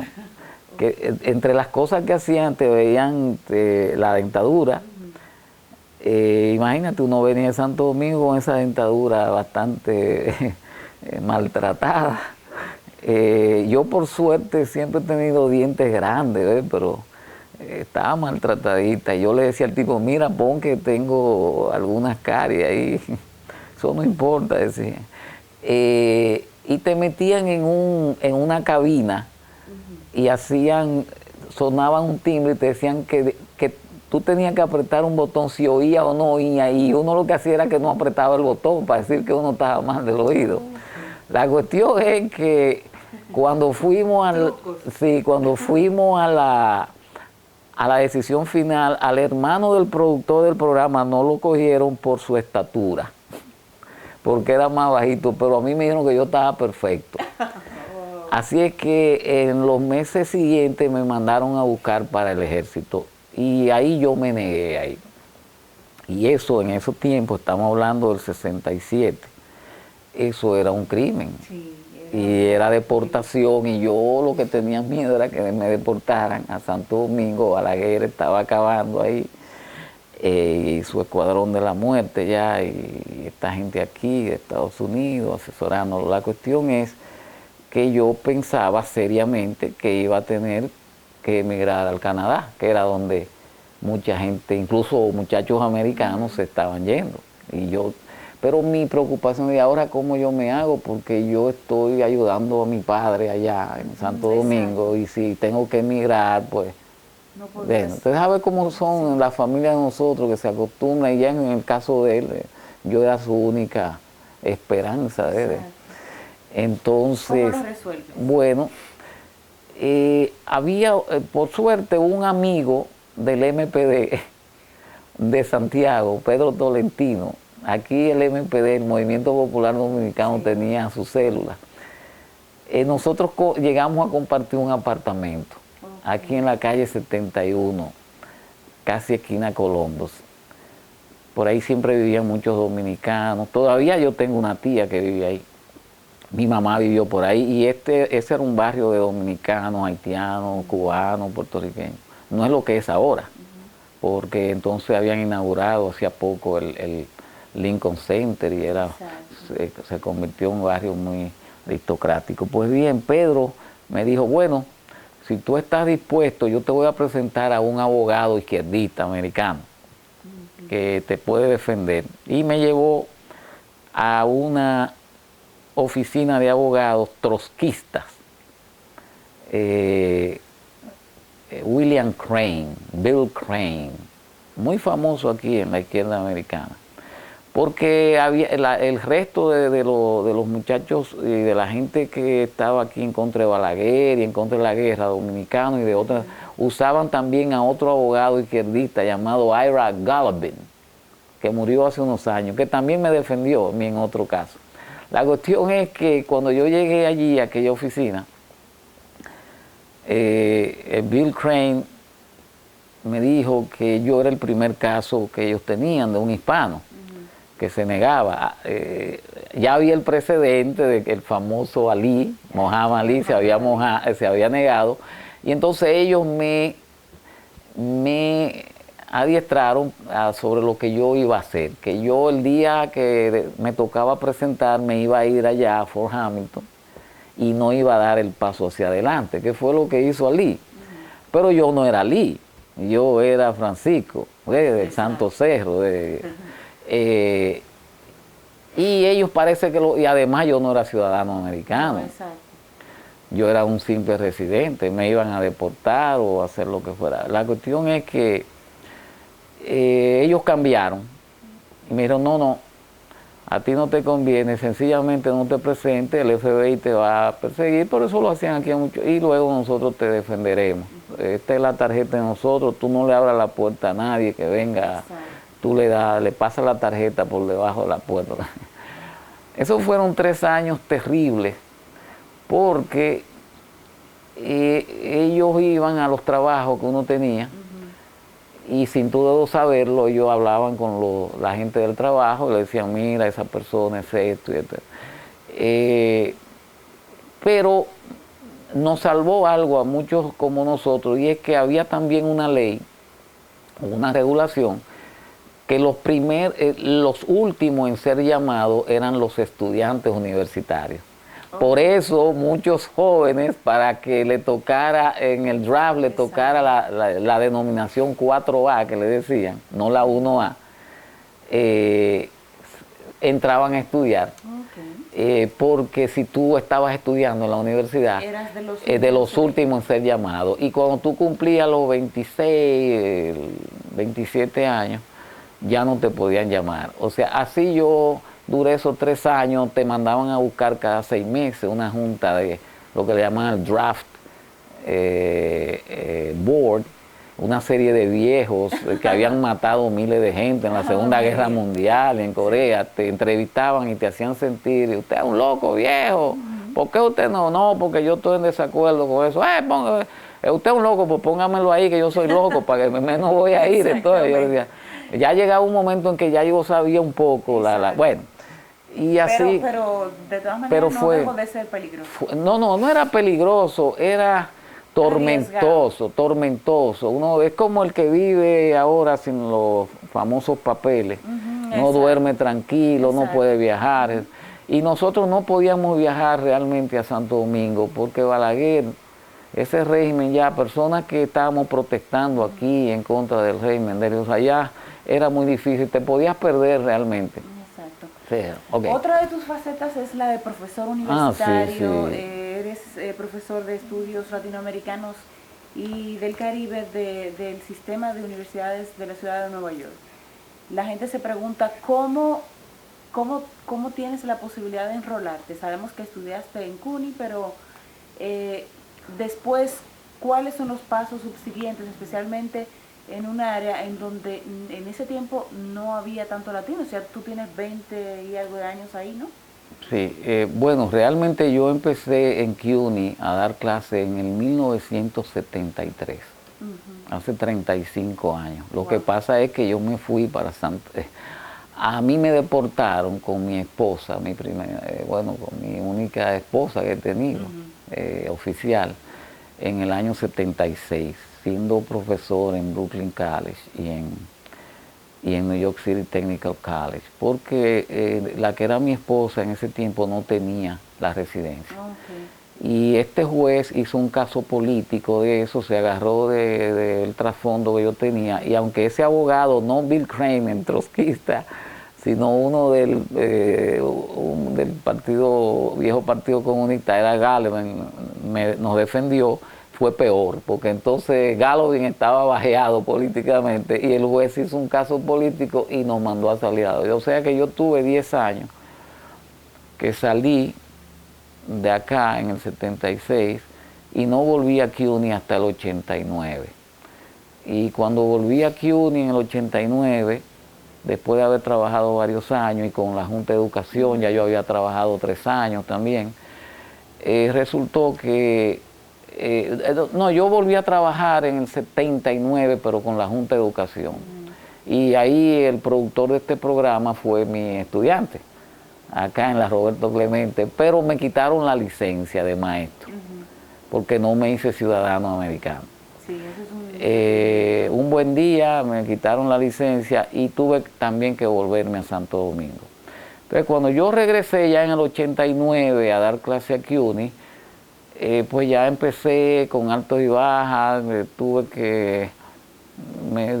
que entre las cosas que hacían te veían la dentadura. Imagínate, uno venía de Santo Domingo con esa dentadura bastante maltratada. Yo por suerte siempre he tenido dientes grandes, pero estaba maltratadita. Y yo le decía al tipo, mira, pon que tengo algunas caries ahí. Eso no importa, decía. Y te metían en una cabina y sonaban un timbre y te decían que tú tenías que apretar un botón si oía o no oía, y uno lo que hacía era que no apretaba el botón para decir que uno estaba mal del oído. La cuestión es que cuando fuimos a la decisión final, al hermano del productor del programa no lo cogieron por su estatura, porque era más bajito, pero a mí me dijeron que yo estaba perfecto. Así es que en los meses siguientes me mandaron a buscar para el ejército. Y ahí yo me negué ahí. Y eso en esos tiempos, estamos hablando del 67, eso era un crimen. Sí, Y era deportación, y yo lo que tenía miedo era que me deportaran a Santo Domingo. Balaguer estaba acabando ahí, y su escuadrón de la muerte ya, y esta gente aquí de Estados Unidos asesorando. La cuestión es que yo pensaba seriamente que iba a tener que emigrar al Canadá, que era donde mucha gente, incluso muchachos americanos, se estaban yendo. Pero mi preocupación es ahora cómo yo me hago, porque yo estoy ayudando a mi padre allá en Santo Domingo, y si tengo que emigrar, pues... No Bueno, usted sabe cómo son las familias de nosotros, que se acostumbran, y ya en el caso de él, yo era su única esperanza. Entonces, ¿cómo lo resuelves? bueno, había, por suerte, un amigo del MPD de Santiago, Pedro Tolentino. Aquí el MPD, el Movimiento Popular Dominicano, tenía su célula. Nosotros llegamos a compartir un apartamento aquí en la calle 71, casi esquina Colomos. Por ahí siempre vivían muchos dominicanos. Todavía yo tengo una tía que vive ahí. Mi mamá vivió por ahí, y ese era un barrio de dominicanos, haitianos, cubanos, puertorriqueños. No es lo que es ahora, porque entonces habían inaugurado hacía poco el Lincoln Center, y se convirtió en un barrio muy aristocrático. Pues bien, Pedro me dijo, bueno, si tú estás dispuesto, yo te voy a presentar a un abogado izquierdista americano que te puede defender. Y me llevó a una oficina de abogados trotskistas, William Crane, Bill Crane, muy famoso aquí en la izquierda americana, porque había el resto de los muchachos y de la gente que estaba aquí en contra de Balaguer y en contra de la guerra, dominicanos y de otras, usaban también a otro abogado izquierdista llamado Ira Galvin, que murió hace unos años, que también me defendió a mí en otro caso. La cuestión es que cuando yo llegué allí a aquella oficina, Bill Crane me dijo que yo era el primer caso que ellos tenían de un hispano que se negaba. Ya había el precedente de que el famoso Ali, Muhammad Ali, se había negado, y entonces ellos me adiestraron sobre lo que yo iba a hacer, que yo el día que me tocaba presentar me iba a ir allá a Fort Hamilton y no iba a dar el paso hacia adelante, que fue lo que hizo Ali. Pero yo no era Ali, yo era Francisco, del Santo Cerro. Y ellos parece que y además yo no era ciudadano americano. Yo era un simple residente, me iban a deportar o hacer lo que fuera. La cuestión es que ellos cambiaron y me dijeron, no, a ti no te conviene, sencillamente no te presentes, el FBI te va a perseguir. Por eso lo hacían aquí a muchos, y luego nosotros te defenderemos. Esta es la tarjeta de nosotros, tú no le abras la puerta a nadie que venga, tú le pasas la tarjeta por debajo de la puerta. Esos fueron 3 años terribles, porque ellos iban a los trabajos que uno tenía, y sin todo saberlo, ellos hablaban con la gente del trabajo y le decían, mira, esa persona es esto y esto. Pero nos salvó algo a muchos como nosotros, y es que había también una ley, una regulación, que los últimos en ser llamados eran los estudiantes universitarios. Por eso muchos jóvenes, para que le tocara en el draft, le tocara la denominación 4A, que le decían, no la 1A, entraban a estudiar. Porque si tú estabas estudiando en la universidad, eras de los últimos en ser llamado. Y cuando tú cumplías los 26, 27 años, ya no te podían llamar. O sea, así yo duré esos 3 años, te mandaban a buscar cada 6 meses una junta de lo que le llaman el draft board, una serie de viejos que habían matado miles de gente en la Segunda Guerra Mundial, en Corea. Te entrevistaban y te hacían sentir, usted es un loco viejo, ¿por qué usted no? No, porque yo estoy en desacuerdo con eso. usted es un loco, pues póngamelo ahí que yo soy loco, para que menos voy a ir. Entonces yo decía, ya llegaba un momento en que ya yo sabía un poco, bueno, y así. Pero de todas maneras no dejó de ser peligroso. No era peligroso, era tormentoso. Uno es como el que vive ahora sin los famosos papeles, no duerme tranquilo, no puede viajar. Y nosotros no podíamos viajar realmente a Santo Domingo porque Balaguer, ese régimen ya, personas que estábamos protestando aquí en contra del régimen de ellos allá, era muy difícil, te podías perder realmente. Exacto. Sí, okay. Otra de tus facetas es la de profesor universitario, eres profesor de estudios latinoamericanos y del Caribe del sistema de universidades de la ciudad de Nueva York. La gente se pregunta ¿cómo tienes la posibilidad de enrolarte? Sabemos que estudiaste en CUNY, pero después, ¿cuáles son los pasos subsiguientes, especialmente en un área en donde en ese tiempo no había tanto latino? O sea, tú tienes 20 y algo de años ahí, ¿no? Sí, bueno, realmente yo empecé en CUNY a dar clases en el 1973, hace 35 años. Lo que pasa es que yo me fui para a mí me deportaron con mi esposa, con mi única esposa que he tenido, oficial, en el año 76, siendo profesor en Brooklyn College y en New York City Technical College, porque la que era mi esposa en ese tiempo no tenía la residencia. Y este juez hizo un caso político de eso, se agarró del trasfondo que yo tenía, y aunque ese abogado, no Bill Kramer, trotskista, sino uno del viejo Partido Comunista, era Galvin, nos defendió, fue peor, porque entonces Galvin estaba bajeado políticamente y el juez hizo un caso político y nos mandó a salir. O sea que yo tuve 10 años que salí de acá en el 76 y no volví a CUNY hasta el 89. Y cuando volví a CUNY en el 89, después de haber trabajado varios años y con la Junta de Educación, ya yo había trabajado 3 años también, resultó que, yo volví a trabajar en el 79, pero con la Junta de Educación. Y ahí el productor de este programa fue mi estudiante, acá en la Roberto Clemente, pero me quitaron la licencia de maestro, porque no me hice ciudadano americano. Sí, eso es un buen día me quitaron la licencia y tuve también que volverme a Santo Domingo. Entonces cuando yo regresé ya en el 89 a dar clase a CUNY, pues ya empecé con altos y bajas, de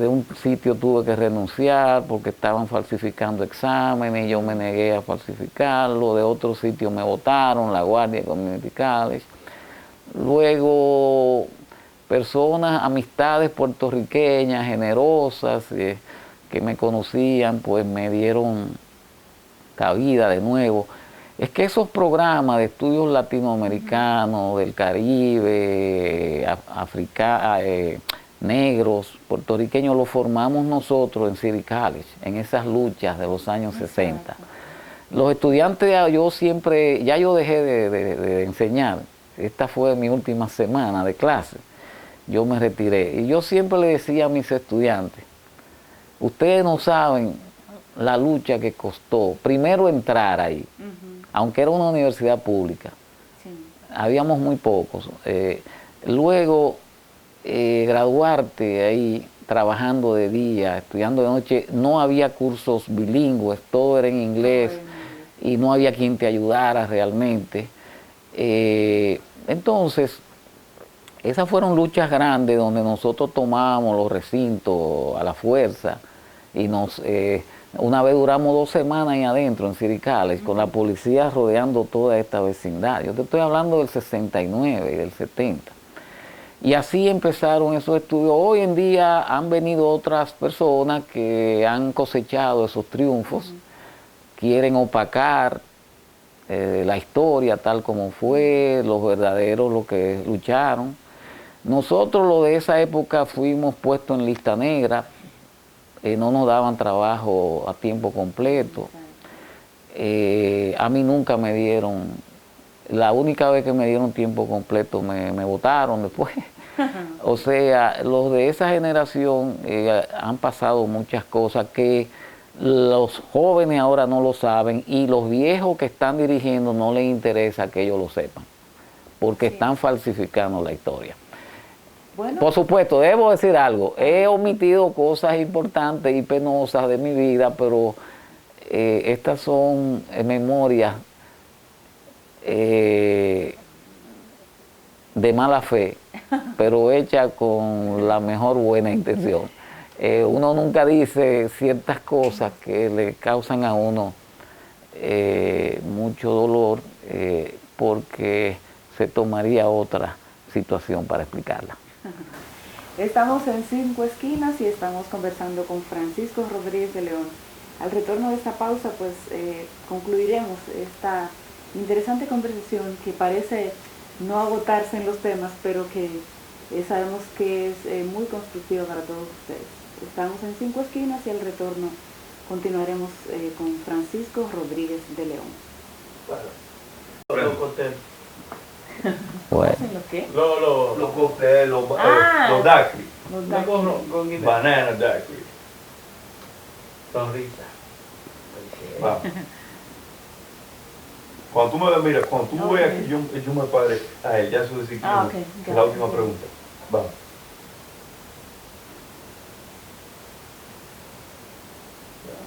un sitio tuve que renunciar porque estaban falsificando exámenes y yo me negué a falsificarlo, de otro sitio me votaron, la Guardia Community College. Luego personas, amistades puertorriqueñas, generosas, que me conocían, pues me dieron cabida de nuevo. Es que esos programas de estudios latinoamericanos, del Caribe, negros, puertorriqueños, los formamos nosotros en City College, en esas luchas de los años 60. Los estudiantes, yo siempre, ya yo dejé de enseñar, esta fue mi última semana de clase, yo me retiré. Y yo siempre le decía a mis estudiantes, ustedes no saben la lucha que costó, primero entrar ahí, aunque era una universidad pública, habíamos muy pocos. Luego, graduarte ahí, trabajando de día, estudiando de noche, no había cursos bilingües, todo era en inglés y no había quien te ayudara realmente. Entonces, esas fueron luchas grandes donde nosotros tomábamos los recintos a la fuerza y una vez duramos 2 semanas ahí adentro en City College con la policía rodeando toda esta vecindad. Yo te estoy hablando del 69 y del 70. Y así empezaron esos estudios. Hoy en día han venido otras personas que han cosechado esos triunfos, quieren opacar la historia tal como fue, los verdaderos, los que lucharon. Nosotros, los de esa época, fuimos puestos en lista negra, no nos daban trabajo a tiempo completo. A mí nunca me dieron, la única vez que me dieron tiempo completo me votaron después. O sea, los de esa generación han pasado muchas cosas que los jóvenes ahora no lo saben y los viejos que están dirigiendo no les interesa que ellos lo sepan, porque están falsificando la historia. Bueno. Por supuesto, debo decir algo, he omitido cosas importantes y penosas de mi vida, pero estas son memorias de mala fe, pero hechas con la mejor buena intención. Uno nunca dice ciertas cosas que le causan a uno mucho dolor porque se tomaría otra situación para explicarla. Estamos en Cinco Esquinas y estamos conversando con Francisco Rodríguez de León. Al retorno de esta pausa, pues concluiremos esta interesante conversación que parece no agotarse en los temas, pero que sabemos que es muy constructiva para todos ustedes. Estamos en Cinco Esquinas y al retorno continuaremos con Francisco Rodríguez de León. Bueno, contento. Bueno. ¿Lo qué? Los cócteles, los daiquiris. Los daiquiris. Banana daiquiri. Sonrisa. Vamos. Cuando tú me ves, mira, cuando tú veas que yo me pare a él, ya eso decir que es la última pregunta. Vamos.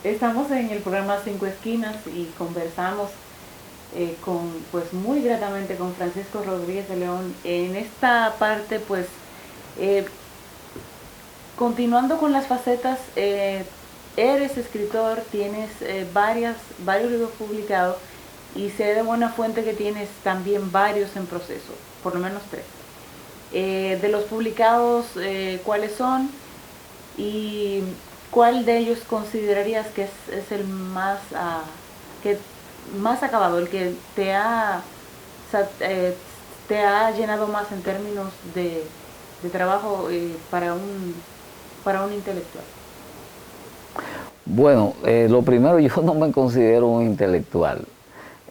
Estamos en el programa Cinco Esquinas y conversamos pues muy gratamente con Francisco Rodríguez de León. En esta parte, pues, continuando con las facetas, eres escritor, tienes varios libros publicados y sé de buena fuente que tienes también varios en proceso, por lo menos 3. De los publicados, ¿cuáles son? Y ¿cuál de ellos considerarías que es el más acabado, el que te ha llenado más en términos de trabajo para un intelectual? Bueno, lo primero, yo no me considero un intelectual.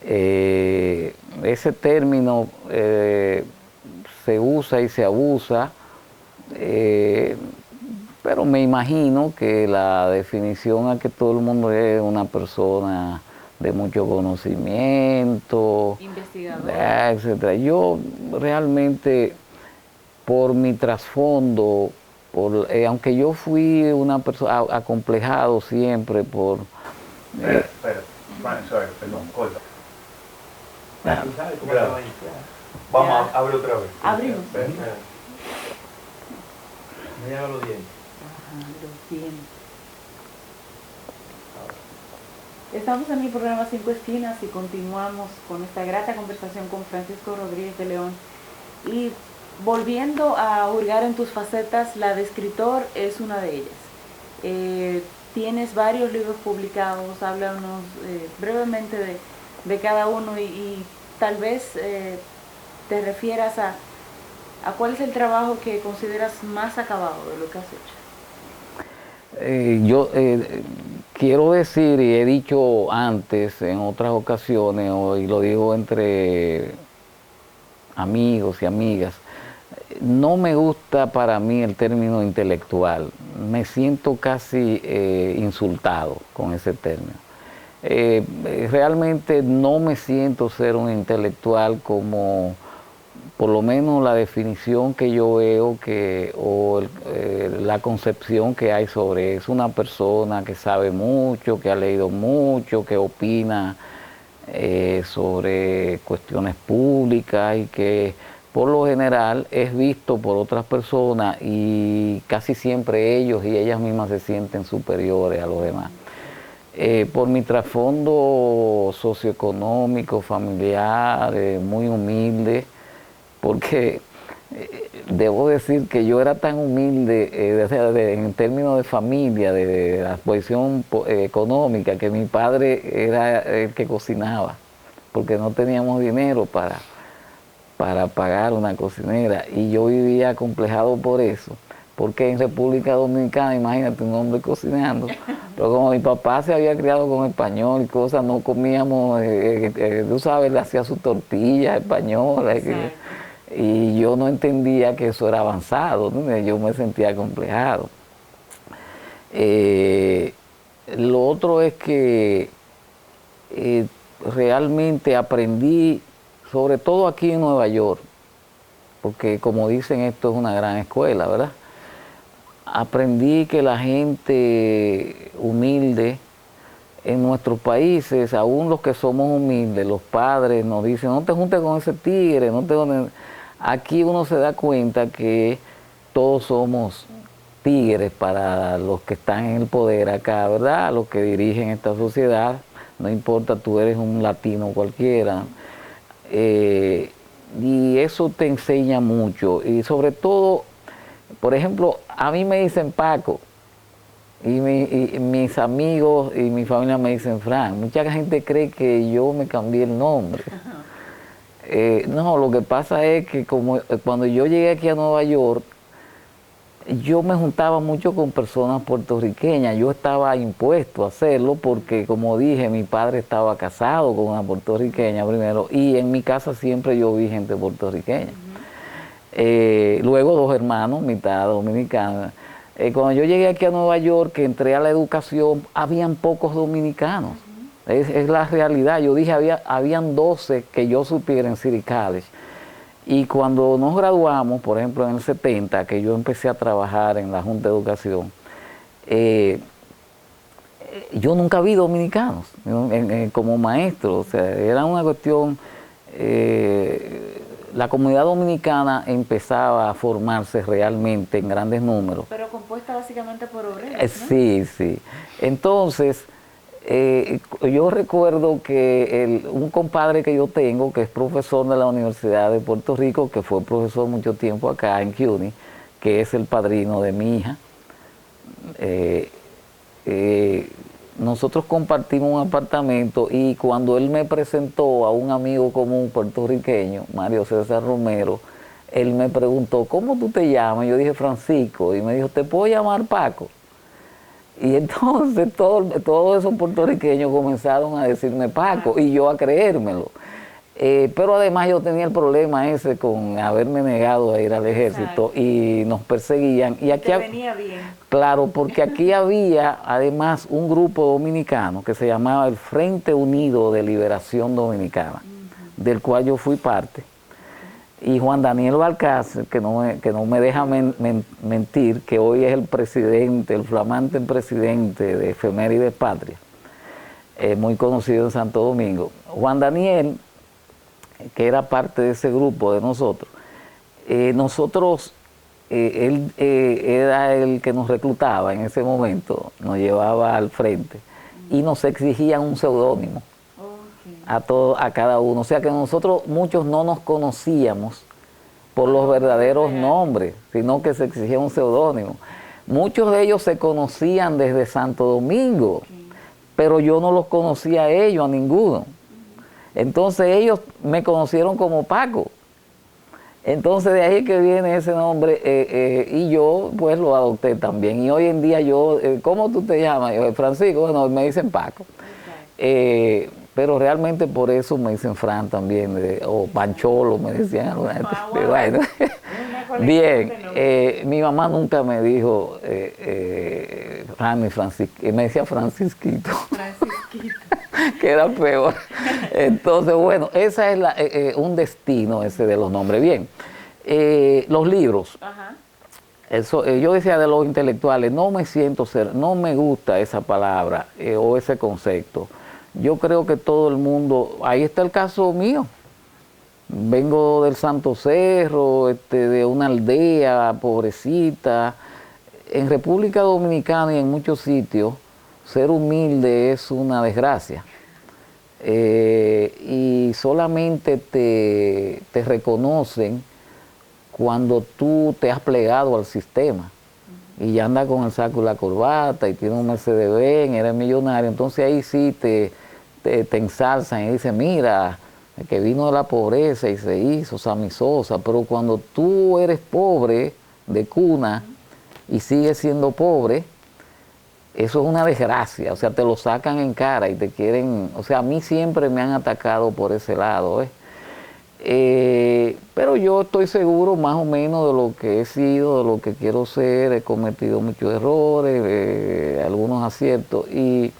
Ese término se usa y se abusa, pero me imagino que la definición a que todo el mundo es una persona de mucho conocimiento, investigador, etcétera. Yo realmente, por mi trasfondo, aunque yo fui una persona acomplejado siempre por... Espera, perdón, corta. ¿Tú sabes cómo se va a iniciar? Vamos a abrir otra vez. Abrimos. Me llama los dientes. Los dientes. Estamos en el programa Cinco Esquinas y continuamos con esta grata conversación con Francisco Rodríguez de León. Y volviendo a hurgar en tus facetas, la de escritor es una de ellas. Tienes varios libros publicados, háblanos brevemente de cada uno y tal vez te refieras a cuál es el trabajo que consideras más acabado de lo que has hecho. Yo quiero decir, y he dicho antes en otras ocasiones, y lo digo entre amigos y amigas, no me gusta para mí el término intelectual. Me siento casi insultado con ese término. Realmente no me siento ser un intelectual como, por lo menos la definición que yo veo la concepción que hay sobre eso. Una persona que sabe mucho, que ha leído mucho, que opina sobre cuestiones públicas y que por lo general es visto por otras personas y casi siempre ellos y ellas mismas se sienten superiores a los demás. Por mi trasfondo socioeconómico, familiar, muy humilde, porque debo decir que yo era tan humilde en términos de familia, de la posición económica, que mi padre era el que cocinaba, porque no teníamos dinero para pagar una cocinera, y yo vivía acomplejado por eso, porque en República Dominicana, imagínate un hombre cocinando, pero como mi papá se había criado con español y cosas, no comíamos, tú sabes, le hacía sus tortillas españolas, y yo no entendía que eso era avanzado, ¿no? Yo me sentía acomplejado. Lo otro es que realmente aprendí, sobre todo aquí en Nueva York, porque como dicen, esto es una gran escuela, ¿verdad? Aprendí que la gente humilde en nuestros países, aún los que somos humildes, los padres nos dicen, no te juntes con ese tigre, no te... Aquí uno se da cuenta que todos somos tigres para los que están en el poder acá, ¿verdad? Los que dirigen esta sociedad, no importa, tú eres un latino cualquiera. Y eso te enseña mucho. Y sobre todo, por ejemplo, a mí me dicen Paco, y mis amigos y mi familia me dicen Frank. Mucha gente cree que yo me cambié el nombre. No, lo que pasa es que cuando yo llegué aquí a Nueva York, yo me juntaba mucho con personas puertorriqueñas. Yo estaba impuesto a hacerlo porque, como dije, mi padre estaba casado con una puertorriqueña primero, y en mi casa siempre yo vi gente puertorriqueña. Luego 2 hermanos, mitad dominicana. Cuando yo llegué aquí a Nueva York, que entré a la educación, habían pocos dominicanos. Es la realidad. Yo dije, habían 12 que yo supiera en City College. Y cuando nos graduamos, por ejemplo en el 70, que yo empecé a trabajar en la Junta de Educación, yo nunca vi dominicanos como maestro. O sea, era una cuestión... la comunidad dominicana empezaba a formarse realmente en grandes números. Pero compuesta básicamente por obreros, ¿no? Sí, sí. Entonces, yo recuerdo que un compadre que yo tengo, que es profesor de la Universidad de Puerto Rico, que fue profesor mucho tiempo acá en CUNY, que es el padrino de mi hija, nosotros compartimos un apartamento, y cuando él me presentó a un amigo común puertorriqueño, Mario César Romero, él me preguntó, ¿cómo tú te llamas? Yo dije, Francisco, y me dijo, ¿te puedo llamar Paco? Y entonces todos esos puertorriqueños comenzaron a decirme Paco, y yo a creérmelo. Pero además yo tenía el problema ese con haberme negado a ir al ejército. Exacto. Y nos perseguían. Y aquí venía bien. Claro, porque aquí había además un grupo dominicano que se llamaba el Frente Unido de Liberación Dominicana, del cual yo fui parte. Y Juan Daniel Balcácer, que no me deja mentir, que hoy es el presidente, el flamante presidente de Efemérides Patria, muy conocido en Santo Domingo. Juan Daniel, que era parte de ese grupo de nosotros, él era el que nos reclutaba en ese momento, nos llevaba al frente y nos exigían un seudónimo a cada uno. O sea que nosotros muchos no nos conocíamos por los verdaderos nombres, sino que se exigía un seudónimo. Muchos de ellos se conocían desde Santo Domingo, pero yo no los conocía a ellos, a ninguno. Entonces ellos me conocieron como Paco. Entonces de ahí que viene ese nombre, y yo pues lo adopté también. Y hoy en día yo, ¿cómo tú te llamas? Yo, Francisco, bueno, me dicen Paco. Pero realmente por eso me dicen Fran también, o Pancholo me decían alguna gente. Bueno, bien, mi mamá nunca me dijo Fran ni Francisco, me decía Francisquito. Francisquito. Que era peor. Entonces, bueno, esa es un destino ese de los nombres. Bien, los libros. Ajá. Eso, yo decía de los intelectuales, no me gusta esa palabra o ese concepto. Yo creo que todo el mundo, ahí está el caso mío. Vengo del Santo Cerro, de una aldea pobrecita. En República Dominicana y en muchos sitios, ser humilde es una desgracia. Y solamente te reconocen cuando tú te has plegado al sistema y ya andas con el saco y la corbata y tienes un Mercedes-Benz, eres millonario. Entonces ahí sí te ensalzan y dicen, mira, el que vino de la pobreza y se hizo Sammy Sosa. Pero cuando tú eres pobre de cuna y sigues siendo pobre, eso es una desgracia. O sea, te lo sacan en cara y te quieren... O sea, a mí siempre me han atacado por ese lado, Pero yo estoy seguro más o menos de lo que he sido, de lo que quiero ser. He cometido muchos errores, algunos aciertos, y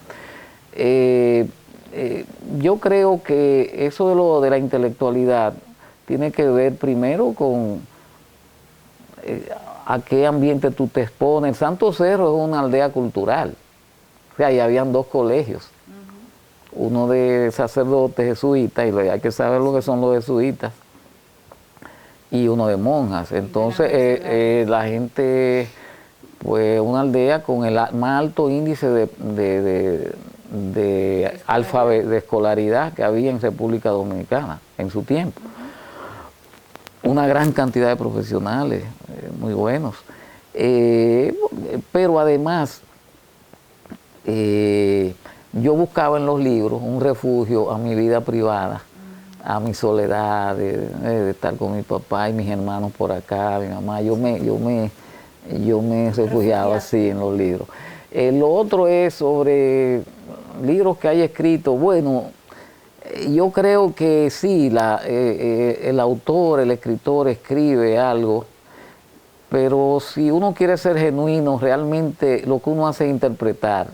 yo creo que eso de la intelectualidad tiene que ver primero con a qué ambiente tú te expones. Santo Cerro es una aldea cultural, o sea, ahí habían 2 colegios, uno de sacerdotes jesuitas, y hay que saber lo que son los jesuitas, y uno de monjas. Entonces la gente, pues una aldea con el más alto índice de escolaridad que había en República Dominicana en su tiempo. Una gran cantidad de profesionales muy buenos. Pero además, yo buscaba en los libros un refugio a mi vida privada, a mi soledad, de estar con mi papá y mis hermanos por acá, mi mamá. Yo me refugiaba así en los libros. Lo otro es sobre libros que hay escrito. Bueno, yo creo que sí, el autor, el escritor escribe algo, pero si uno quiere ser genuino, realmente lo que uno hace es interpretar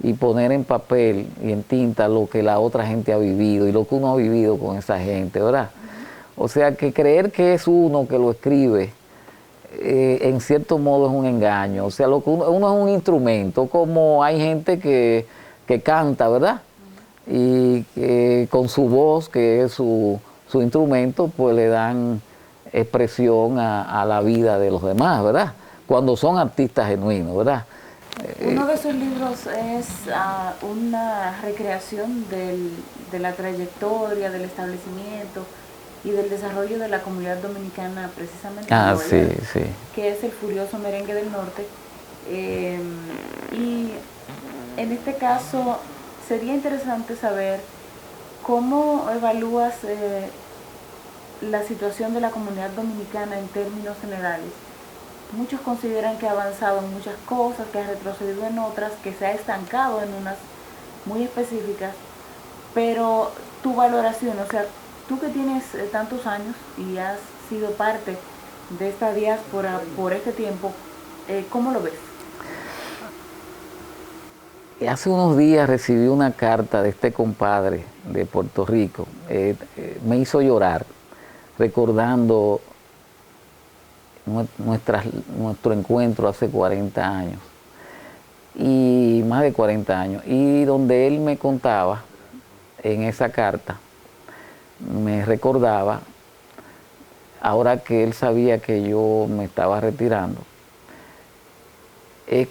y poner en papel y en tinta lo que la otra gente ha vivido y lo que uno ha vivido con esa gente, ¿verdad? O sea, que creer que es uno que lo escribe, en cierto modo es un engaño. O sea, lo que uno es un instrumento, como hay gente que canta, ¿verdad? Y que con su voz, que es su instrumento, pues le dan expresión a la vida de los demás, ¿verdad? Cuando son artistas genuinos, ¿verdad? Uno de sus libros es una recreación de la trayectoria, del establecimiento y del desarrollo de la comunidad dominicana, precisamente en Nueva sí, York, sí. que es el Furioso Merengue del Norte. Y en este caso sería interesante saber cómo evalúas la situación de la comunidad dominicana en términos generales. Muchos consideran que ha avanzado en muchas cosas, que ha retrocedido en otras, que se ha estancado en unas muy específicas, pero tu valoración, o sea, tú que tienes tantos años y has sido parte de esta diáspora por este tiempo, ¿cómo lo ves? Hace unos días recibí una carta de este compadre de Puerto Rico. Me hizo llorar, recordando nuestro encuentro hace 40 años, y más de 40 años, y donde él me contaba en esa carta, me recordaba, ahora que él sabía que yo me estaba retirando,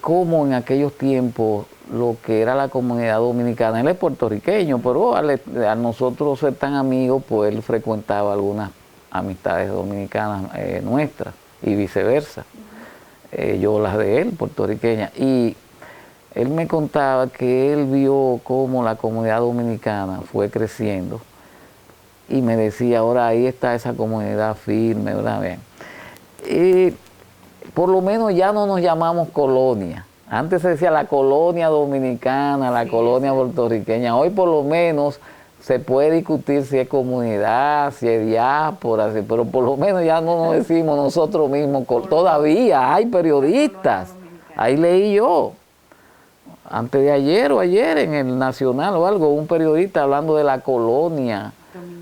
como en aquellos tiempos lo que era la comunidad dominicana. Él es puertorriqueño, pero al nosotros ser tan amigos, pues él frecuentaba algunas amistades dominicanas nuestras y viceversa. Yo las de él, puertorriqueñas. Y él me contaba que él vio cómo la comunidad dominicana fue creciendo, y me decía, ahora ahí está esa comunidad firme, ¿verdad? Bien. Y por lo menos ya no nos llamamos colonia. Antes se decía la colonia dominicana, la colonia puertorriqueña. Hoy por lo menos se puede discutir si es comunidad, si es diáspora, pero por lo menos ya no nos decimos nosotros mismos. Todavía hay periodistas. Ahí leí yo, antes de ayer o ayer en el Nacional o algo, un periodista hablando de la colonia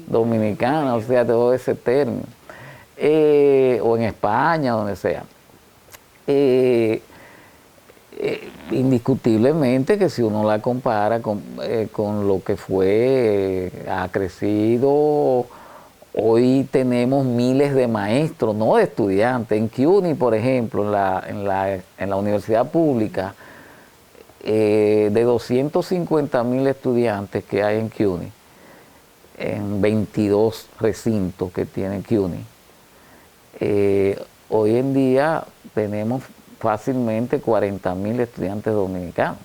dominicana, o sea, todo ese término. O en España, donde sea. Indiscutiblemente que si uno la compara con lo que fue, ha crecido. Hoy tenemos miles de maestros, no de estudiantes. En CUNY, por ejemplo, en la universidad pública, de 250,000 estudiantes que hay en CUNY, en 22 recintos que tiene CUNY, hoy en día tenemos fácilmente 40,000 estudiantes dominicanos.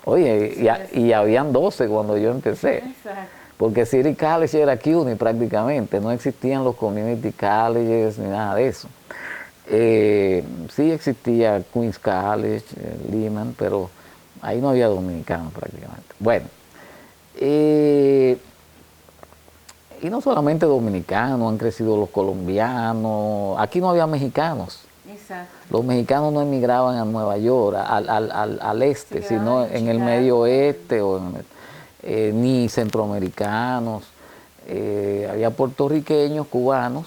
Oye, y habían 12 cuando yo empecé. Exacto. Porque City College era CUNY prácticamente, no existían los community colleges ni nada de eso. Sí existía Queens College, Lehman, pero ahí no había dominicanos prácticamente. Bueno, Y no solamente dominicanos, han crecido los colombianos, aquí no había mexicanos. Exacto. Los mexicanos no emigraban a Nueva York, al este, sino en el medio oeste, ni centroamericanos. Había puertorriqueños, cubanos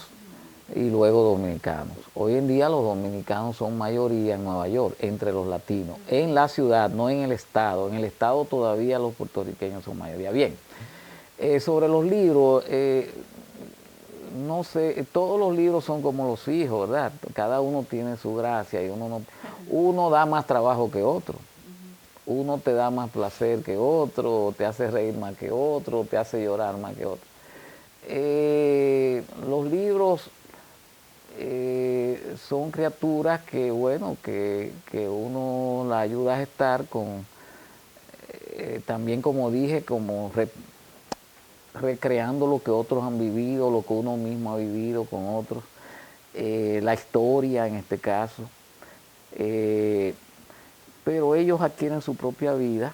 y luego dominicanos. Hoy en día los dominicanos son mayoría en Nueva York, entre los latinos. En la ciudad, no en el estado. En el estado todavía los puertorriqueños son mayoría. Bien, sobre los libros, no sé, todos los libros son como los hijos, ¿verdad? Cada uno tiene su gracia y uno da más trabajo que otro. Uno te da más placer que otro, te hace reír más que otro, te hace llorar más que otro. Los libros son criaturas que, bueno, que uno la ayuda a estar con, también como dije, como recreando lo que otros han vivido, lo que uno mismo ha vivido con otros, la historia en este caso, pero ellos adquieren su propia vida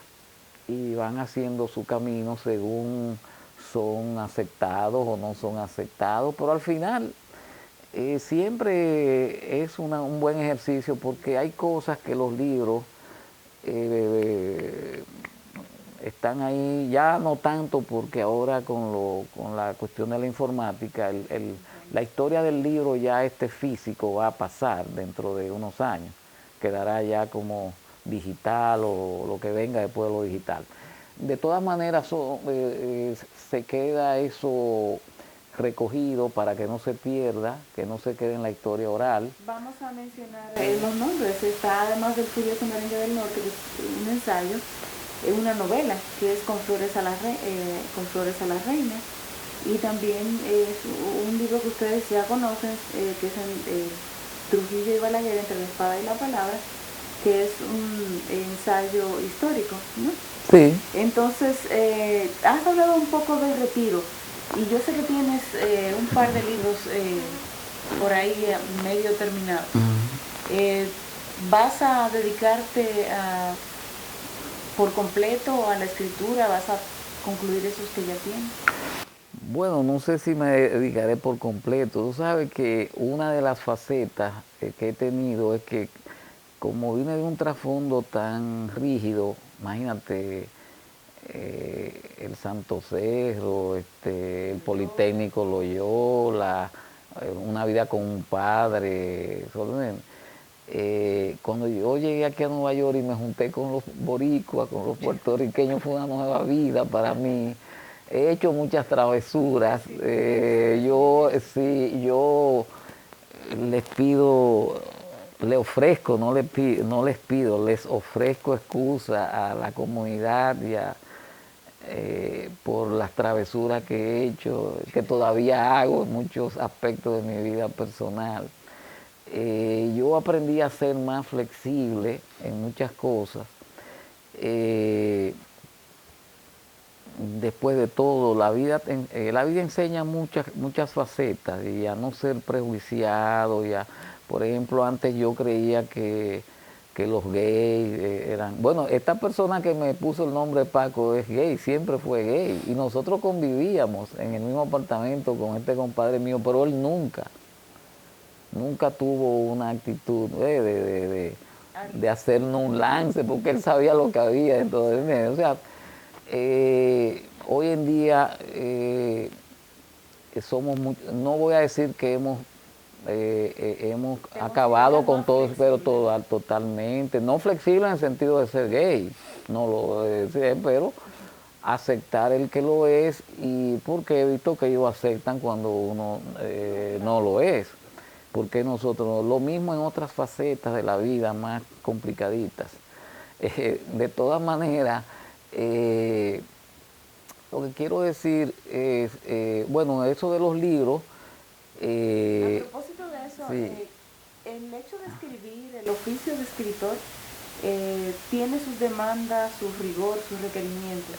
y van haciendo su camino según son aceptados o no son aceptados, pero al final siempre es un buen ejercicio porque hay cosas que los libros están ahí, ya no tanto porque ahora con la cuestión de la informática, la historia del libro ya físico va a pasar dentro de unos años, quedará ya como digital o lo que venga después de lo digital. De todas maneras se queda eso recogido para que no se pierda, que no se quede en la historia oral. Vamos a mencionar los nombres. Está además del Furioso Merengue del Norte, que es un ensayo, una novela que es Con Flores a la Reina, y también es un libro que ustedes ya conocen, que es Trujillo y Balaguer, Entre la Espada y la Palabra, que es un ensayo histórico, ¿no? Sí. Entonces, has hablado un poco del retiro, y yo sé que tienes un par de libros por ahí medio terminados. ¿Vas a dedicarte por completo a la escritura? ¿Vas a concluir esos que ya tienes? Bueno, no sé si me dedicaré por completo. Tú sabes que una de las facetas que he tenido es que como vine de un trasfondo tan rígido, imagínate, el Santo Cerro, el Politécnico Loyola, una vida con un padre. Cuando yo llegué aquí a Nueva York y me junté con los boricuas, con los puertorriqueños, fue una nueva vida para mí. He hecho muchas travesuras. Yo les pido, les ofrezco, no les pido, les ofrezco excusa a la comunidad y por las travesuras que he hecho, que todavía hago en muchos aspectos de mi vida personal. Yo aprendí a ser más flexible en muchas cosas. Después de todo, la vida enseña muchas facetas y a no ser prejuiciado. Por ejemplo, antes yo creía que los gays eran... Bueno, esta persona que me puso el nombre Paco es gay, siempre fue gay. Y nosotros convivíamos en el mismo apartamento con este compadre mío, pero él nunca tuvo una actitud de hacernos un lance, porque él sabía lo que había dentro de mí. O sea, hoy en día no voy a decir que hemos acabado con todo, pero totalmente, no flexible en el sentido de ser gay, no lo sé, pero aceptar el que lo es, y porque he visto que ellos aceptan cuando uno no lo es, porque nosotros, lo mismo en otras facetas de la vida más complicaditas. De todas maneras, lo que quiero decir es, bueno, eso de los libros. A propósito de eso, sí. El hecho de escribir, el oficio de escritor, tiene sus demandas, su rigor, sus requerimientos.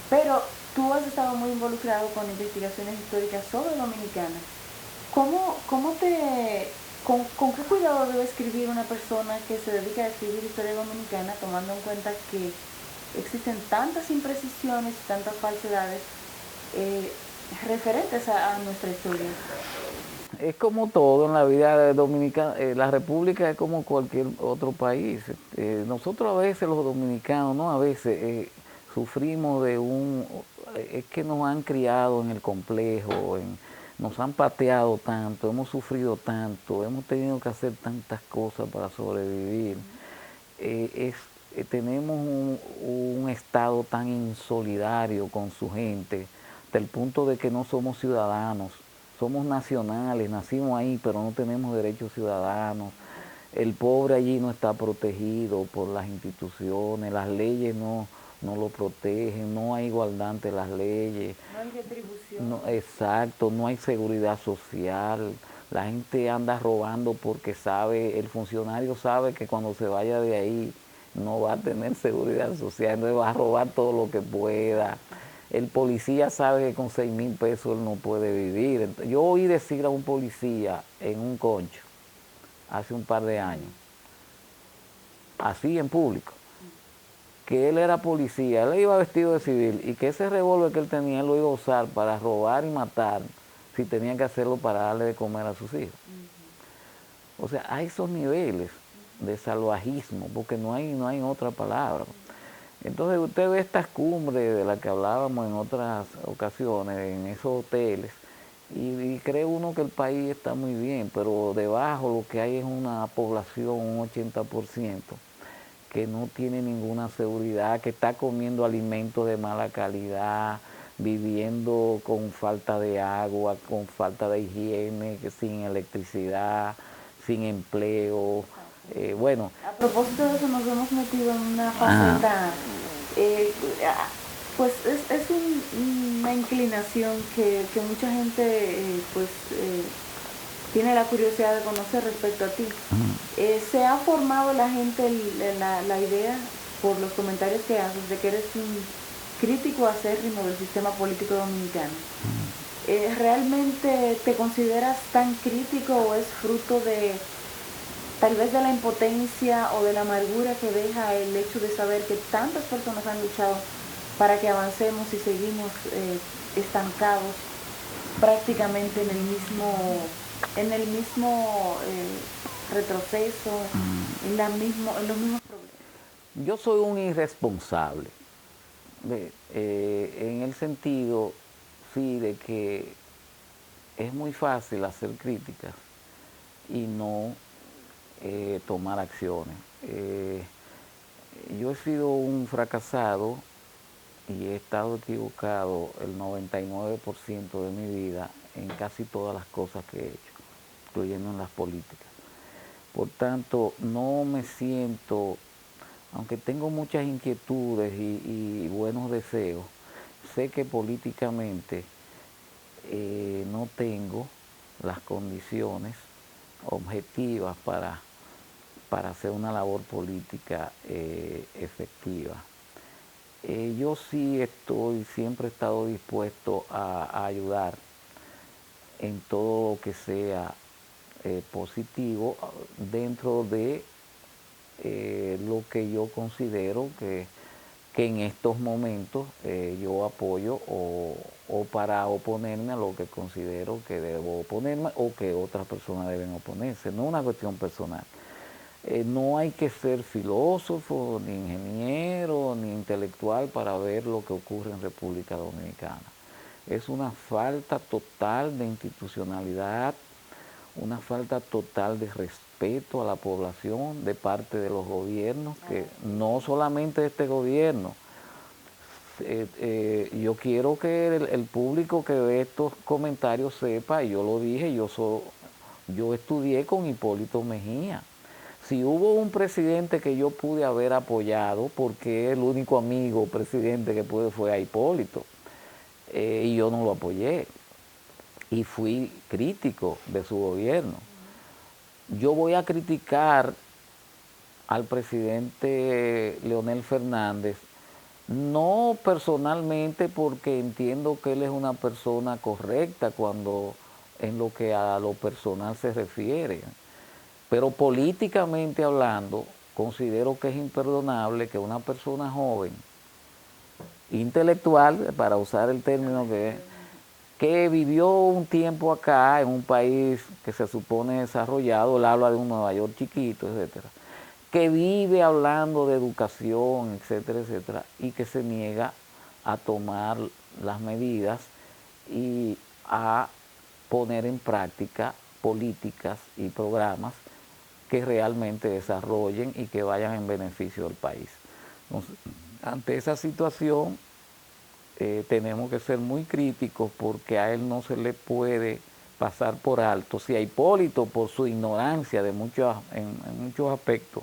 Pero tú has estado muy involucrado con investigaciones históricas sobre Dominicana. ¿Con qué cuidado debe escribir una persona que se dedica a escribir historia dominicana, tomando en cuenta que existen tantas imprecisiones y tantas falsedades? referentes a nuestra historia. Es como todo en la vida dominicana, la República es como cualquier otro país. Nosotros a veces los dominicanos, ¿no? A veces sufrimos de es que nos han criado en el complejo, nos han pateado tanto, hemos sufrido tanto, hemos tenido que hacer tantas cosas para sobrevivir. Tenemos un Estado tan insolidario con su gente, hasta el punto de que no somos ciudadanos. Somos nacionales, nacimos ahí, pero no tenemos derechos ciudadanos. El pobre allí no está protegido por las instituciones, las leyes no lo protegen, no hay igualdad ante las leyes. No hay retribución. No, exacto, no hay seguridad social. La gente anda robando porque el funcionario sabe que cuando se vaya de ahí no va a tener seguridad social, entonces va a robar todo lo que pueda. El policía sabe que con 6,000 pesos él no puede vivir. Yo oí decir a un policía en un concho hace un par de años, así en público, que él era policía, él iba vestido de civil y que ese revólver que él tenía él lo iba a usar para robar y matar si tenía que hacerlo para darle de comer a sus hijos. O sea, a esos niveles de salvajismo, porque no hay otra palabra. Entonces usted ve estas cumbres de las que hablábamos en otras ocasiones, en esos hoteles, y cree uno que el país está muy bien, pero debajo lo que hay es una población, un 80%, que no tiene ninguna seguridad, que está comiendo alimentos de mala calidad, viviendo con falta de agua, con falta de higiene, sin electricidad, sin empleo. Bueno. A propósito de eso, nos hemos metido en una faceta, pues es una inclinación que mucha gente tiene la curiosidad de conocer respecto a ti. Se ha formado la gente la idea, por los comentarios que haces, de que eres un crítico acérrimo del sistema político dominicano. ¿Realmente te consideras tan crítico o es fruto de tal vez de la impotencia o de la amargura que deja el hecho de saber que tantas personas han luchado para que avancemos y seguimos estancados prácticamente en el mismo retroceso, en los mismos problemas? Yo soy un irresponsable, en el sentido, sí, de que es muy fácil hacer críticas y no tomar acciones. Yo he sido un fracasado y he estado equivocado el 99% de mi vida en casi todas las cosas que he hecho, incluyendo en las políticas. Por tanto, no me siento, aunque tengo muchas inquietudes y buenos deseos, sé que políticamente no tengo las condiciones objetivas para hacer una labor política efectiva. Yo sí siempre he estado dispuesto a ayudar en todo lo que sea positivo dentro de lo que yo considero que en estos momentos yo apoyo o para oponerme a lo que considero que debo oponerme o que otras personas deben oponerse. No es una cuestión personal. No hay que ser filósofo, ni ingeniero, ni intelectual para ver lo que ocurre en República Dominicana. Es una falta total de institucionalidad, una falta total de respeto a la población de parte de los gobiernos, que no solamente de este gobierno. Yo quiero que el público que ve estos comentarios sepa, y yo lo dije, yo estudié con Hipólito Mejía. Si hubo un presidente que yo pude haber apoyado, porque el único amigo presidente que pude fue a Hipólito, y yo no lo apoyé, y fui crítico de su gobierno. Yo voy a criticar al presidente Leonel Fernández, no personalmente porque entiendo que él es una persona correcta cuando en lo que a lo personal se refiere, pero políticamente hablando, considero que es imperdonable que una persona joven, intelectual, para usar el término que vivió un tiempo acá en un país que se supone desarrollado, él habla de un Nueva York chiquito, etcétera, que vive hablando de educación, etcétera, etcétera, y que se niega a tomar las medidas y a poner en práctica políticas y programas que realmente desarrollen y que vayan en beneficio del país. Entonces, ante esa situación, tenemos que ser muy críticos porque a él no se le puede pasar por alto. Si a Hipólito, por su ignorancia en muchos aspectos,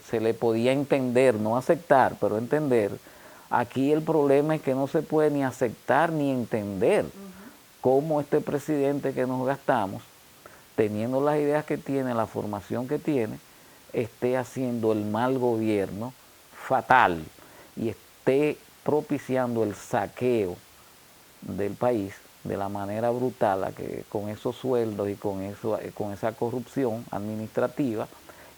se le podía entender, no aceptar, pero entender. Aquí el problema es que no se puede ni aceptar ni entender cómo este presidente que nos gastamos, teniendo las ideas que tiene, la formación que tiene, esté haciendo el mal gobierno fatal y esté propiciando el saqueo del país de la manera brutal, que con esos sueldos y con esa corrupción administrativa,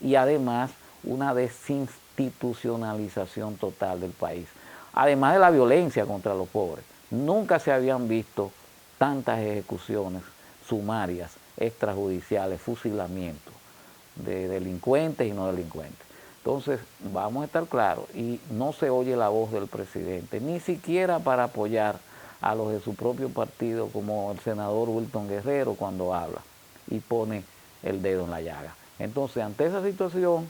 y además una desinstitucionalización total del país. Además de la violencia contra los pobres. Nunca se habían visto tantas ejecuciones sumarias, extrajudiciales, fusilamientos de delincuentes y no delincuentes. Entonces, vamos a estar claros, y no se oye la voz del presidente, ni siquiera para apoyar a los de su propio partido, como el senador Wilton Guerrero cuando habla y pone el dedo en la llaga. Entonces, ante esa situación,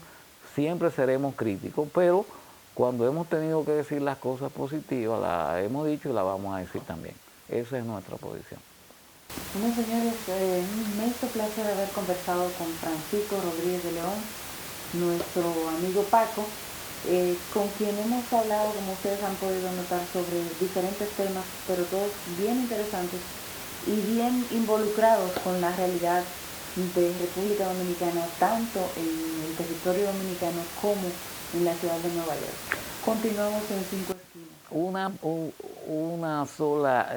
siempre seremos críticos, pero cuando hemos tenido que decir las cosas positivas, las hemos dicho y las vamos a decir también. Esa es nuestra posición. Bueno, señores, un inmenso placer haber conversado con Francisco Rodríguez de León, nuestro amigo Paco, con quien hemos hablado, como ustedes han podido notar, sobre diferentes temas, pero todos bien interesantes y bien involucrados con la realidad de República Dominicana, tanto en el territorio dominicano como en la ciudad de Nueva York. Continuamos en 5 esquinas. Una sola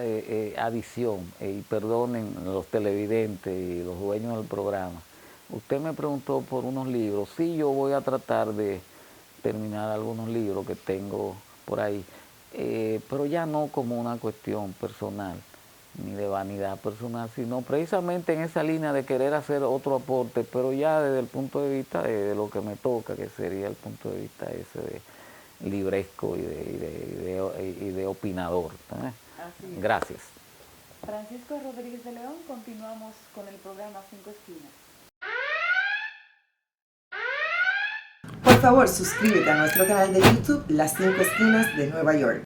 adición, y perdonen los televidentes y los dueños del programa. Usted me preguntó por unos libros. Sí, yo voy a tratar de terminar algunos libros que tengo por ahí, pero ya no como una cuestión personal, ni de vanidad personal, sino precisamente en esa línea de querer hacer otro aporte, pero ya desde el punto de vista de lo que me toca, que sería el punto de vista ese de libresco y de opinador. Así es. Gracias. Francisco Rodríguez de León, continuamos con el programa 5 esquinas. Por favor, suscríbete a nuestro canal de YouTube, Las 5 Esquinas de Nueva York.